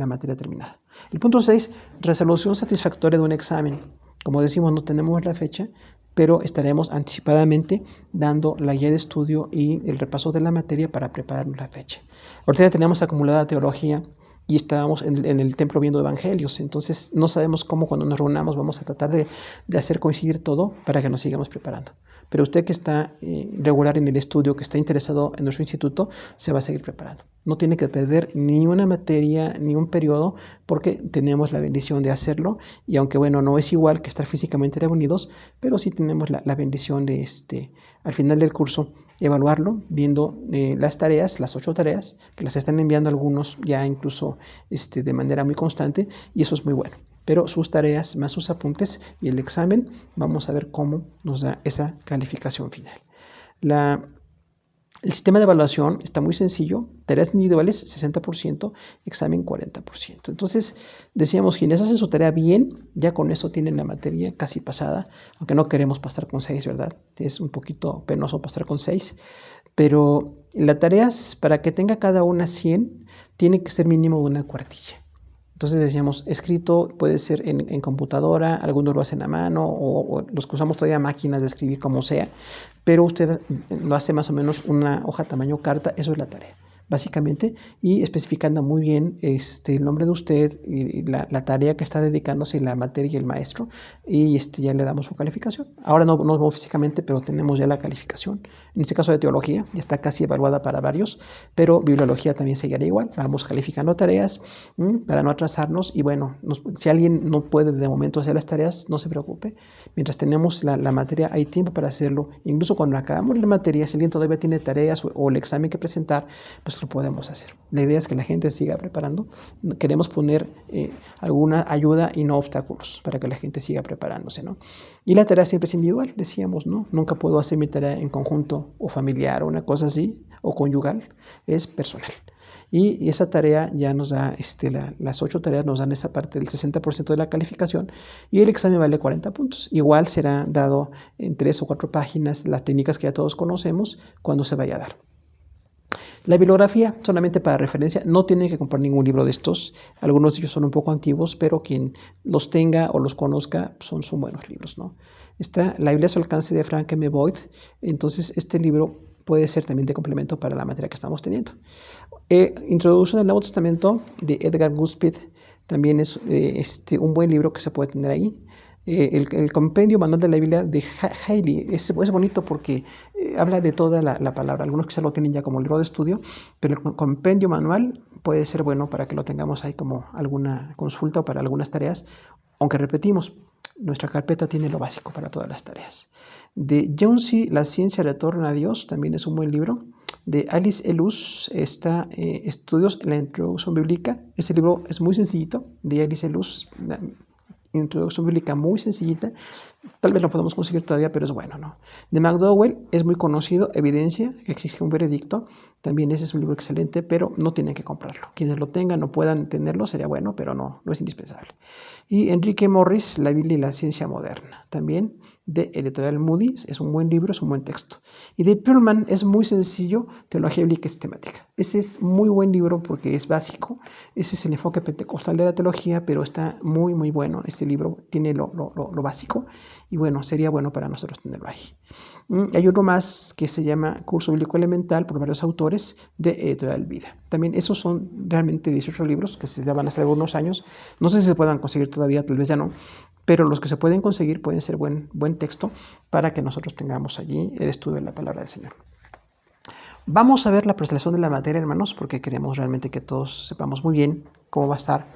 materia terminada. El punto 6, resolución satisfactoria de un examen. Como decimos, no tenemos la fecha, pero estaremos anticipadamente dando la guía de estudio y el repaso de la materia para prepararnos la fecha. Ahorita ya tenemos acumulada teología y estábamos en el templo viendo evangelios, entonces no sabemos cómo cuando nos reunamos vamos a tratar de hacer coincidir todo para que nos sigamos preparando. Pero usted que está regular en el estudio, que está interesado en nuestro instituto, se va a seguir preparando. No tiene que perder ni una materia, ni un periodo, porque tenemos la bendición de hacerlo. Y aunque, bueno, no es igual que estar físicamente reunidos, pero sí tenemos la bendición de, al final del curso, evaluarlo, viendo las tareas, las 8 tareas, que las están enviando algunos ya incluso de manera muy constante, y eso es muy bueno. Pero sus tareas más sus apuntes y el examen, vamos a ver cómo nos da esa calificación final. El sistema de evaluación está muy sencillo, tareas individuales 60%, examen 40%. Entonces, decíamos, quienes hacen su tarea bien, ya con eso tienen la materia casi pasada, aunque no queremos pasar con 6, ¿verdad? Es un poquito penoso pasar con 6, pero las tareas, para que tenga cada una 100, tiene que ser mínimo una cuartilla. Entonces decíamos, escrito puede ser en computadora, algunos lo hacen a mano o los que usamos todavía máquinas de escribir como sea, pero usted lo hace más o menos una hoja tamaño carta, eso es la tarea, básicamente, y especificando muy bien el nombre de usted y la tarea que está dedicándose, la materia y el maestro, y ya le damos su calificación. Ahora no físicamente, pero tenemos ya la calificación. En este caso de teología, ya está casi evaluada para varios, pero bibliología también seguirá igual. Vamos calificando tareas para no atrasarnos y bueno, si alguien no puede de momento hacer las tareas, no se preocupe. Mientras tenemos la materia, hay tiempo para hacerlo. Incluso cuando acabamos la materia, si alguien todavía tiene tareas o el examen que presentar, pues lo podemos hacer. La idea es que la gente siga preparando. Queremos poner alguna ayuda y no obstáculos para que la gente siga preparándose, ¿no? Y la tarea siempre es individual, decíamos, ¿no? Nunca puedo hacer mi tarea en conjunto o familiar o una cosa así, o conyugal, es personal. Y esa tarea ya nos da, las 8 tareas nos dan esa parte del 60% de la calificación y el examen vale 40 puntos. Igual será dado en 3 o 4 páginas las técnicas que ya todos conocemos cuando se vaya a dar. La bibliografía, solamente para referencia, no tienen que comprar ningún libro de estos. Algunos de ellos son un poco antiguos, pero quien los tenga o los conozca son buenos libros, ¿no? Está La Biblia a su alcance de Frank M. Boyd. Entonces, este libro puede ser también de complemento para la materia que estamos teniendo. Introducción al Nuevo Testamento de Edgar Guspid también es un buen libro que se puede tener ahí. El compendio manual de la Biblia de Haley es bonito porque habla de toda la palabra. Algunos quizá lo tienen ya como libro de estudio, pero el compendio manual puede ser bueno para que lo tengamos ahí como alguna consulta o para algunas tareas, aunque repetimos, Nuestra carpeta tiene lo básico para todas las tareas. De Jonesy, La ciencia retorna a Dios, también es un buen libro. De Alice Elus está Estudios en la introducción bíblica. Este libro es muy sencillito, de Alice Elus, la introducción bíblica muy sencillita. Tal vez lo podemos conseguir todavía, pero es bueno, ¿no? De McDowell es muy conocido, Evidencia, que existe un veredicto. También ese es un libro excelente, pero no tienen que comprarlo. Quienes lo tengan o puedan tenerlo sería bueno, pero no es indispensable. Y Enrique Morris, La Biblia y la ciencia moderna. También de Editorial Moody's, es un buen libro, es un buen texto. Y de Perlman es muy sencillo, Teología Bíblica y Sistemática. Ese es muy buen libro porque es básico. Ese es el enfoque pentecostal de la teología, pero está muy, muy bueno. Este libro tiene lo básico y bueno, sería bueno para nosotros tenerlo ahí. Hay uno más que se llama Curso Bíblico Elemental por varios autores de Editorial Vida. También esos son realmente 18 libros que se daban hace algunos años. No sé si se puedan conseguir todavía, tal vez ya no, pero los que se pueden conseguir pueden ser buen texto para que nosotros tengamos allí el estudio de la palabra del Señor. Vamos a ver la presentación de la materia, hermanos, porque queremos realmente que todos sepamos muy bien cómo va a estar.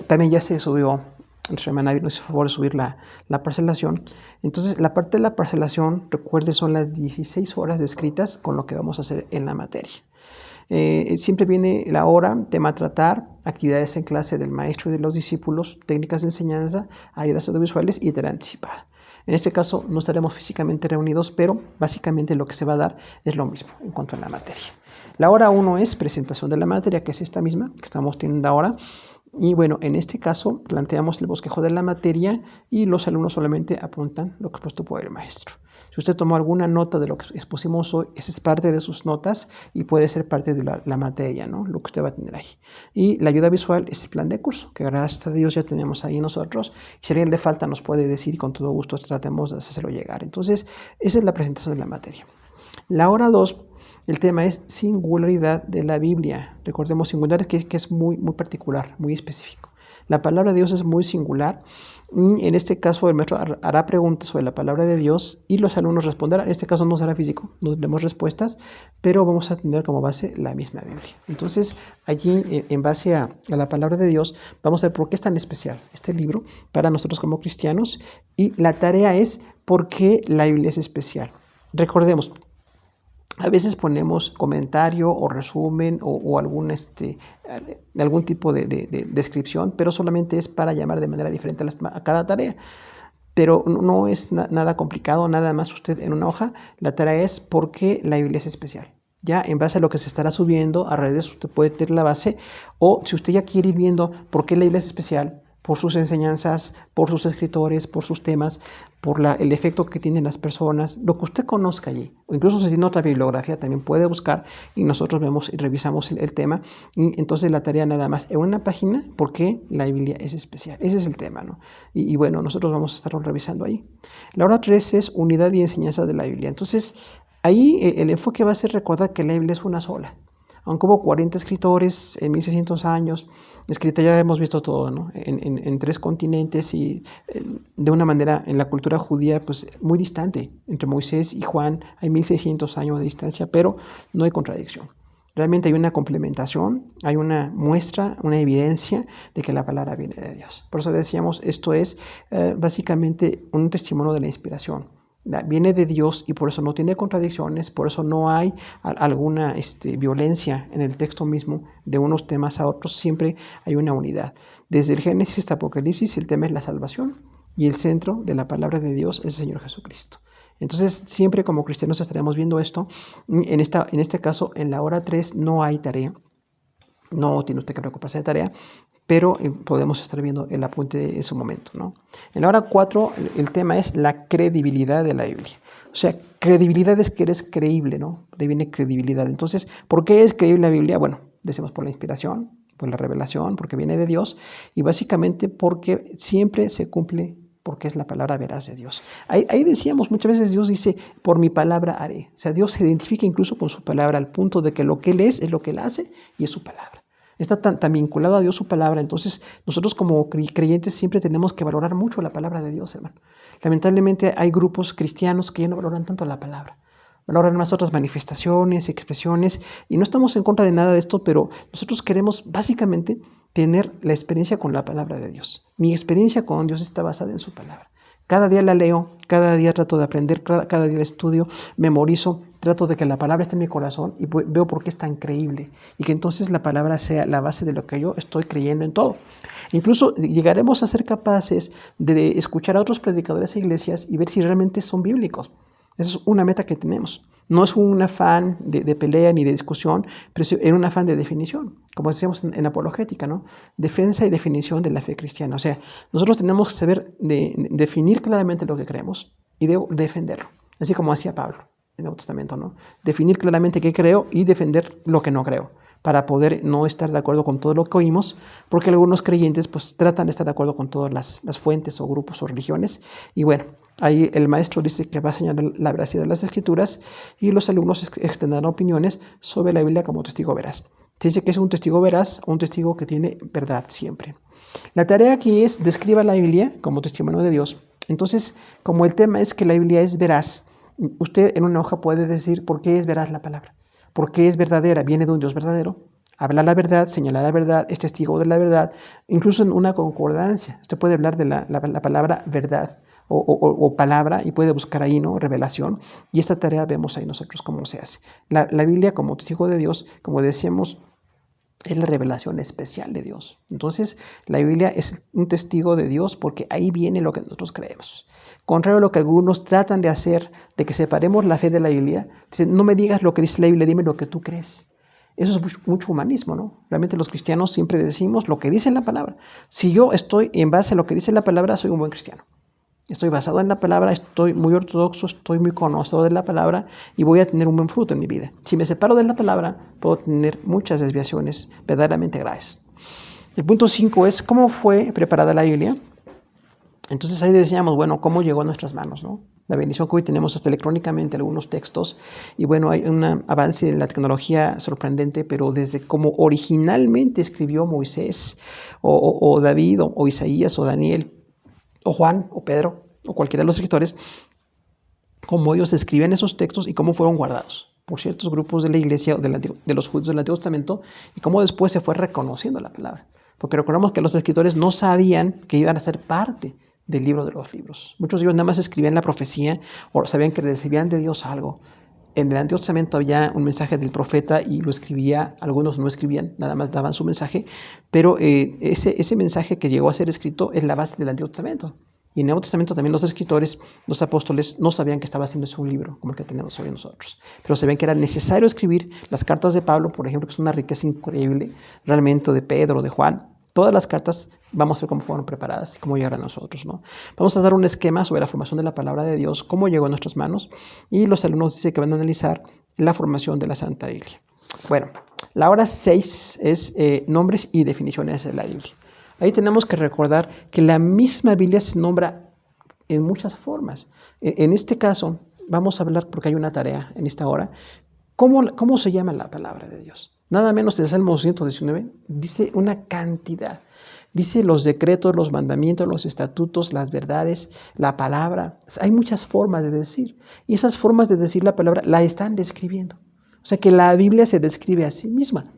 También ya se subió, nuestra hermana nos hizo favor de subir la parcelación. Entonces, la parte de la parcelación, recuerde, son las 16 horas descritas con lo que vamos a hacer en la materia. Siempre viene la hora, tema a tratar, actividades en clase del maestro y de los discípulos, técnicas de enseñanza, ayudas audiovisuales y tarea anticipada. En este caso no estaremos físicamente reunidos, pero básicamente lo que se va a dar es lo mismo en cuanto a la materia. La hora 1 es presentación de la materia, que es esta misma que estamos teniendo ahora. Y bueno, en este caso planteamos el bosquejo de la materia y los alumnos solamente apuntan lo expuesto por el maestro. Si usted tomó alguna nota de lo que expusimos hoy, esa es parte de sus notas y puede ser parte de la materia, ¿no? Lo que usted va a tener ahí. Y la ayuda visual es el plan de curso, que gracias a Dios ya tenemos ahí nosotros. Si a alguien le falta, nos puede decir y con todo gusto tratemos de hacerlo llegar. Entonces, esa es la presentación de la materia. La hora 2, el tema es singularidad de la Biblia. Recordemos singularidad que es muy particular, muy específico. La palabra de Dios es muy singular. En este caso, el maestro hará preguntas sobre la palabra de Dios y los alumnos responderán. En este caso no será físico, no tendremos respuestas, pero vamos a tener como base la misma Biblia. Entonces, allí, en base a la palabra de Dios, vamos a ver por qué es tan especial este libro para nosotros como cristianos. Y la tarea es por qué la Biblia es especial. Recordemos, a veces ponemos comentario o resumen o algún tipo de descripción, pero solamente es para llamar de manera diferente a cada tarea. Pero no es nada complicado, nada más usted en una hoja. La tarea es por qué la Biblia es especial. Ya en base a lo que se estará subiendo a redes, usted puede tener la base, o si usted ya quiere ir viendo por qué la Biblia es especial, por sus enseñanzas, por sus escritores, por sus temas, por el efecto que tienen las personas, lo que usted conozca allí. O incluso si tiene otra bibliografía, también puede buscar y nosotros vemos y revisamos el tema. Y entonces la tarea nada más en una página, ¿por qué la Biblia es especial? Ese es el tema, ¿no? Y bueno, nosotros vamos a estarlo revisando ahí. La hora 3 es unidad y enseñanza de la Biblia. Entonces, ahí el enfoque va a ser recordar que la Biblia es una sola. Aunque hubo 40 escritores en 1600 años, escrita ya hemos visto todo, ¿no? En 3 continentes y de una manera en la cultura judía pues muy distante. Entre Moisés y Juan hay 1600 años de distancia, pero no hay contradicción. Realmente hay una complementación, hay una muestra, una evidencia de que la palabra viene de Dios. Por eso decíamos, esto es básicamente un testimonio de la inspiración. Viene de Dios y por eso no tiene contradicciones, por eso no hay alguna violencia en el texto mismo de unos temas a otros, siempre hay una unidad. Desde el Génesis hasta Apocalipsis el tema es la salvación y el centro de la palabra de Dios es el Señor Jesucristo. Entonces siempre como cristianos estaremos viendo esto. En este caso, en la hora 3 no hay tarea, no tiene usted que preocuparse de tarea, pero podemos estar viendo el apunte en su momento, ¿no? En la hora 4 el tema es la credibilidad de la Biblia. O sea, credibilidad es que eres creíble, ¿no? De ahí viene credibilidad. Entonces, ¿por qué es creíble la Biblia? Bueno, decimos por la inspiración, por la revelación, porque viene de Dios y básicamente porque siempre se cumple, porque es la palabra veraz de Dios. Ahí decíamos, muchas veces Dios dice, por mi palabra haré. O sea, Dios se identifica incluso con su palabra al punto de que lo que Él es lo que Él hace y es su palabra. Está tan vinculado a Dios su palabra. Entonces nosotros como creyentes siempre tenemos que valorar mucho la palabra de Dios, hermano. Lamentablemente hay grupos cristianos que ya no valoran tanto la palabra. valoran más otras manifestaciones, expresiones, y no estamos en contra de nada de esto, pero nosotros queremos básicamente tener la experiencia con la palabra de Dios. Mi experiencia con Dios está basada en su palabra. Cada día la leo, cada día trato de aprender, cada día la estudio, memorizo, trato de que la palabra esté en mi corazón y veo por qué es tan creíble y que entonces la palabra sea la base de lo que yo estoy creyendo en todo. Incluso llegaremos a ser capaces de escuchar a otros predicadores e iglesias y ver si realmente son bíblicos. Esa es una meta que tenemos. No es un afán de pelea ni de discusión, pero es un afán de definición, como decíamos en apologética, ¿no? Defensa y definición de la fe cristiana. O sea, nosotros tenemos que saber definir claramente lo que creemos y defenderlo, así como hacía Pablo en el Nuevo Testamento, ¿no? Definir claramente qué creo y defender lo que no creo, para poder no estar de acuerdo con todo lo que oímos, porque algunos creyentes pues tratan de estar de acuerdo con todas las fuentes o grupos o religiones. Y bueno, ahí el maestro dice que va a señalar la veracidad de las Escrituras y los alumnos extenderán opiniones sobre la Biblia como testigo veraz. Se dice que es un testigo veraz, un testigo que tiene verdad siempre. La tarea aquí es describa la Biblia como testimonio de Dios. Entonces, como el tema es que la Biblia es veraz, usted en una hoja puede decir por qué es veraz la palabra. Porque es verdadera, viene de un Dios verdadero, habla la verdad, señala la verdad, es testigo de la verdad, incluso en una concordancia. Usted puede hablar de la palabra verdad o palabra y puede buscar ahí, ¿no? Revelación. Y esta tarea vemos ahí nosotros cómo se hace. La Biblia como testigo de Dios, como decíamos, es la revelación especial de Dios. Entonces, la Biblia es un testigo de Dios porque ahí viene lo que nosotros creemos. Contrario a lo que algunos tratan de hacer, de que separemos la fe de la Biblia, dicen, no me digas lo que dice la Biblia, dime lo que tú crees. Eso es mucho humanismo, ¿no? Realmente los cristianos siempre decimos lo que dice la palabra. Si yo estoy en base a lo que dice la palabra, soy un buen cristiano. Estoy basado en la palabra, estoy muy ortodoxo, estoy muy conocedor de la palabra y voy a tener un buen fruto en mi vida. Si me separo de la palabra, puedo tener muchas desviaciones verdaderamente graves. El punto 5 es cómo fue preparada la Biblia. Entonces ahí decíamos, bueno, cómo llegó a nuestras manos, ¿no? La bendición que hoy tenemos hasta electrónicamente algunos textos y bueno, hay un avance en la tecnología sorprendente, pero desde como originalmente escribió Moisés o David o Isaías o Daniel, o Juan, o Pedro, o cualquiera de los escritores, cómo ellos escribían esos textos y cómo fueron guardados por ciertos grupos de la iglesia de los judíos del Antiguo Testamento y cómo después se fue reconociendo la palabra. Porque recordamos que los escritores no sabían que iban a ser parte del libro de los libros. Muchos de ellos nada más escribían la profecía o sabían que recibían de Dios algo. En el Antiguo Testamento había un mensaje del profeta y lo escribía, algunos no escribían, nada más daban su mensaje, pero ese mensaje que llegó a ser escrito es la base del Antiguo Testamento. Y en el Nuevo Testamento también los escritores, los apóstoles, no sabían que estaba haciendo un libro como el que tenemos hoy nosotros. Pero sabían que era necesario escribir las cartas de Pablo, por ejemplo, que es una riqueza increíble, realmente de Pedro, de Juan. Todas las cartas, vamos a ver cómo fueron preparadas y cómo llegaron a nosotros, ¿no? Vamos a dar un esquema sobre la formación de la palabra de Dios, cómo llegó a nuestras manos, y los alumnos dicen que van a analizar la formación de la Santa Biblia. Bueno, la hora 6 es nombres y definiciones de la Biblia. Ahí tenemos que recordar que la misma Biblia se nombra en muchas formas. En este caso, vamos a hablar, porque hay una tarea en esta hora, ¿cómo se llama la palabra de Dios? Nada menos en Salmo 119 dice una cantidad. Dice los decretos, los mandamientos, los estatutos, las verdades, la palabra. Hay muchas formas de decir. Y esas formas de decir la palabra la están describiendo. O sea que la Biblia se describe a sí misma.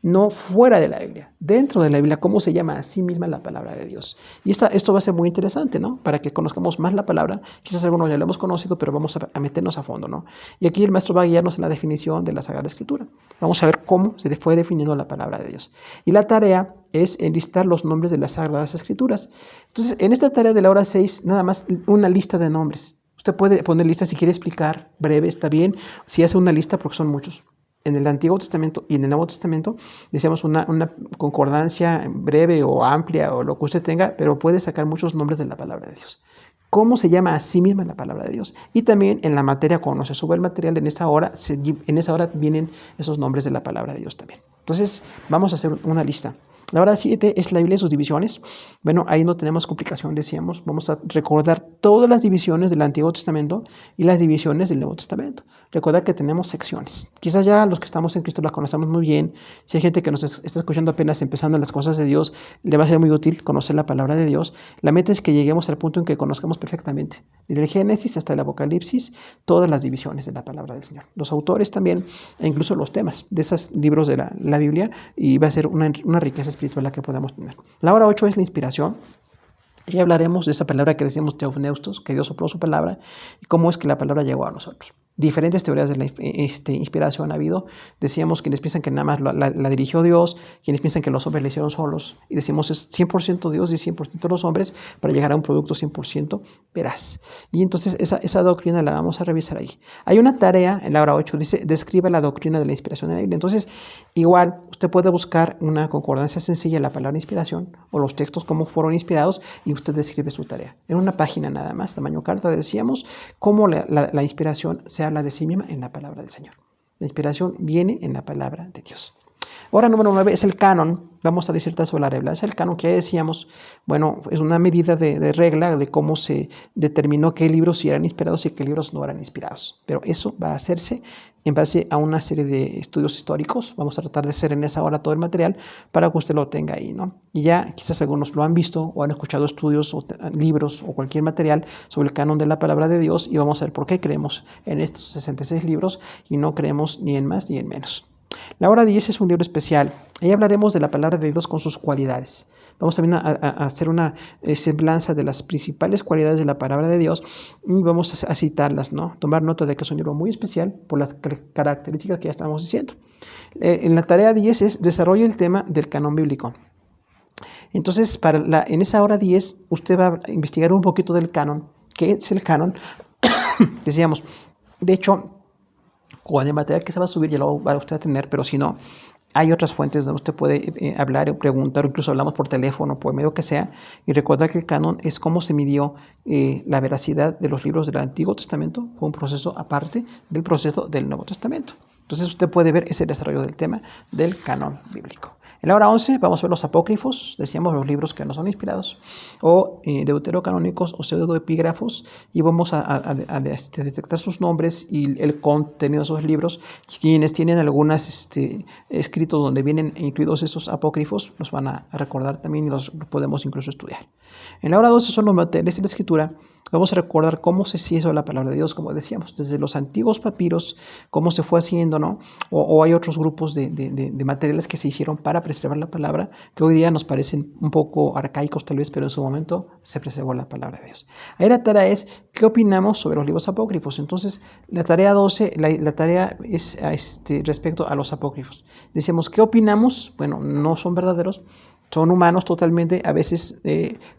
No fuera de la Biblia, dentro de la Biblia, cómo se llama a sí misma la palabra de Dios. Y esto va a ser muy interesante, ¿no? Para que conozcamos más la palabra. Quizás algunos ya lo hemos conocido, pero vamos a meternos a fondo, ¿no? Y aquí el maestro va a guiarnos en la definición de la Sagrada Escritura. Vamos a ver cómo se fue definiendo la palabra de Dios. Y la tarea es enlistar los nombres de las Sagradas Escrituras. Entonces, en esta tarea de la hora 6, nada más una lista de nombres. Usted puede poner lista si quiere explicar breve, está bien. Si hace una lista, porque son muchos. En el Antiguo Testamento y en el Nuevo Testamento decíamos una concordancia breve o amplia o lo que usted tenga, pero puede sacar muchos nombres de la palabra de Dios. ¿Cómo se llama a sí misma la palabra de Dios? Y también en la materia, cuando se sube el material, en esa hora vienen esos nombres de la palabra de Dios también. Entonces, vamos a hacer una lista. La hora 7 es la Biblia y sus divisiones. Bueno, ahí no tenemos complicación, decíamos. Vamos a recordar todas las divisiones del Antiguo Testamento y las divisiones del Nuevo Testamento. Recordar que tenemos secciones. Quizás ya los que estamos en Cristo las conocemos muy bien. Si hay gente que nos está escuchando apenas empezando en las cosas de Dios, le va a ser muy útil conocer la palabra de Dios. La meta es que lleguemos al punto en que conozcamos perfectamente, desde el Génesis hasta el Apocalipsis, todas las divisiones de la palabra del Señor. Los autores también, e incluso los temas de esos libros de la Biblia, y va a ser una riqueza espiritual la que podamos tener. La hora 8 es la inspiración. Y hablaremos de esa palabra que decimos teopneustos, que Dios sopló su palabra, y cómo es que la palabra llegó a nosotros. Diferentes teorías de la inspiración ha habido. Decíamos quienes piensan que nada más la dirigió Dios, quienes piensan que los hombres la hicieron solos, y decimos es 100% Dios y 100% los hombres para llegar a un producto 100% veraz. Y entonces esa doctrina la vamos a revisar ahí. Hay una tarea en la hora 8, dice, describe la doctrina de la inspiración en la Biblia. Entonces, igual, usted puede buscar una concordancia sencilla de la palabra inspiración o los textos, cómo fueron inspirados, y usted describe su tarea. En una página nada más, tamaño carta, decíamos, cómo la inspiración se habla de sí misma en la palabra del Señor. La inspiración viene en la palabra de Dios. Hora número 9 es el canon. Vamos a disertar sobre la revelación. El canon que ya decíamos, bueno, es una medida de regla de cómo se determinó qué libros sí eran inspirados y qué libros no eran inspirados. Pero eso va a hacerse en base a una serie de estudios históricos. Vamos a tratar de hacer en esa hora todo el material para que usted lo tenga ahí, ¿no? Y ya quizás algunos lo han visto o han escuchado estudios o libros o cualquier material sobre el canon de la palabra de Dios, y vamos a ver por qué creemos en estos 66 libros y no creemos ni en más ni en menos. La hora 10 es un libro especial. Ahí hablaremos de la palabra de Dios con sus cualidades. Vamos también a hacer una semblanza de las principales cualidades de la palabra de Dios y vamos a citarlas, ¿no? Tomar nota de que es un libro muy especial por las características que ya estamos diciendo. En la tarea 10 es desarrollo el tema del canon bíblico. Entonces, en esa hora 10, usted va a investigar un poquito del canon. ¿Qué es el canon? Decíamos, de hecho, con el material que se va a subir ya lo va usted a tener, pero si no, hay otras fuentes donde usted puede hablar o preguntar, o incluso hablamos por teléfono, por medio que sea, y recordar que el canon es cómo se midió la veracidad de los libros del Antiguo Testamento. Fue un proceso aparte del proceso del Nuevo Testamento. Entonces usted puede ver ese desarrollo del tema del canon bíblico. En la hora 11 vamos a ver los apócrifos, decíamos los libros que no son inspirados, o deuterocanónicos o pseudoepígrafos, y vamos a detectar sus nombres y el contenido de esos libros. Quienes tienen algunos escritos donde vienen incluidos esos apócrifos, los van a recordar también y los podemos incluso estudiar. En la hora 12 son los materiales de la Escritura. Vamos a recordar cómo se hizo la palabra de Dios, como decíamos, desde los antiguos papiros, cómo se fue haciendo, ¿no? O hay otros grupos de materiales que se hicieron para preservar la palabra, que hoy día nos parecen un poco arcaicos tal vez, pero en su momento se preservó la palabra de Dios. Ahí la tarea es, ¿qué opinamos sobre los libros apócrifos? Entonces, la tarea 12, la tarea es respecto a los apócrifos. Decíamos, ¿qué opinamos? Bueno, no son verdaderos. Son humanos totalmente, a veces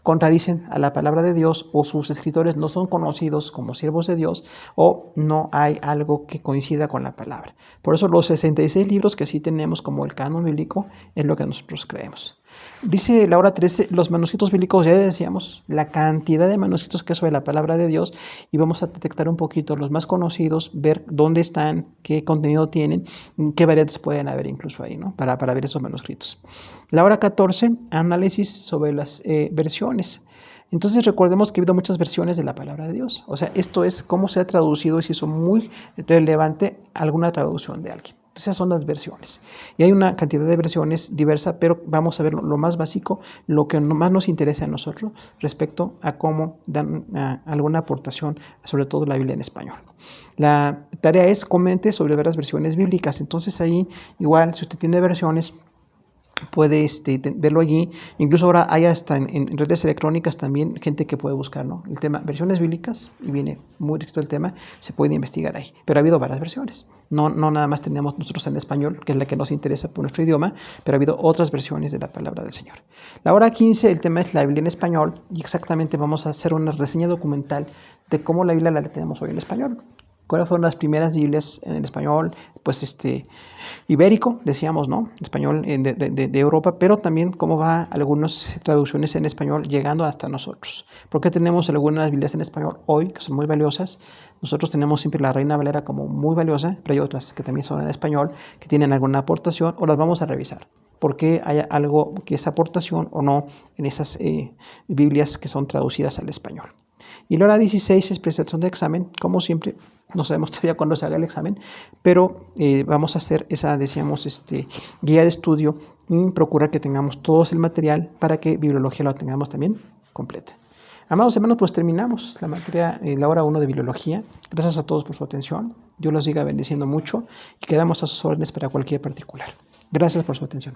contradicen a la palabra de Dios, o sus escritores no son conocidos como siervos de Dios, o no hay algo que coincida con la palabra. Por eso los 66 libros que sí tenemos como el canon bíblico es lo que nosotros creemos. Dice la hora 13, los manuscritos bíblicos, ya decíamos, la cantidad de manuscritos que es sobre la palabra de Dios, y vamos a detectar un poquito los más conocidos, ver dónde están, qué contenido tienen, qué variantes pueden haber incluso ahí, ¿no? Para ver esos manuscritos. La hora 14, análisis sobre las versiones. Entonces recordemos que ha habido muchas versiones de la palabra de Dios. O sea, esto es cómo se ha traducido y si hizo muy relevante alguna traducción de alguien. Esas son las versiones. Y hay una cantidad de versiones diversa, pero vamos a ver lo más básico, lo que más nos interesa a nosotros respecto a cómo dan alguna aportación, sobre todo la Biblia en español. La tarea es comente sobre varias versiones bíblicas. Entonces ahí, igual, si usted tiene versiones, puede verlo allí. Incluso ahora hay hasta en redes electrónicas también gente que puede buscar, ¿no? El tema versiones bíblicas, y viene muy directo el tema, se puede investigar ahí. Pero ha habido varias versiones. No nada más tenemos nosotros en español, que es la que nos interesa por nuestro idioma, pero ha habido otras versiones de la palabra del Señor. La hora 15, el tema es la Biblia en español, y exactamente vamos a hacer una reseña documental de cómo la Biblia la tenemos hoy en español. ¿Cuáles fueron las primeras Biblias en el español? Pues ibérico, decíamos, ¿no? Español de Europa, pero también cómo va algunas traducciones en español llegando hasta nosotros. Porque tenemos algunas Biblias en español hoy que son muy valiosas. Nosotros tenemos siempre la Reina Valera como muy valiosa, pero hay otras que también son en español, que tienen alguna aportación o las vamos a revisar. Porque hay algo que es aportación o no en esas Biblias que son traducidas al español. Y la hora 16 es presentación de examen, como siempre. No sabemos todavía cuándo se haga el examen, pero vamos a hacer esa, decíamos, guía de estudio y procurar que tengamos todos el material para que bibliología la tengamos también completa. Amados hermanos, pues terminamos la materia, la hora 1 de bibliología. Gracias a todos por su atención. Dios los siga bendiciendo mucho y quedamos a sus órdenes para cualquier particular. Gracias por su atención.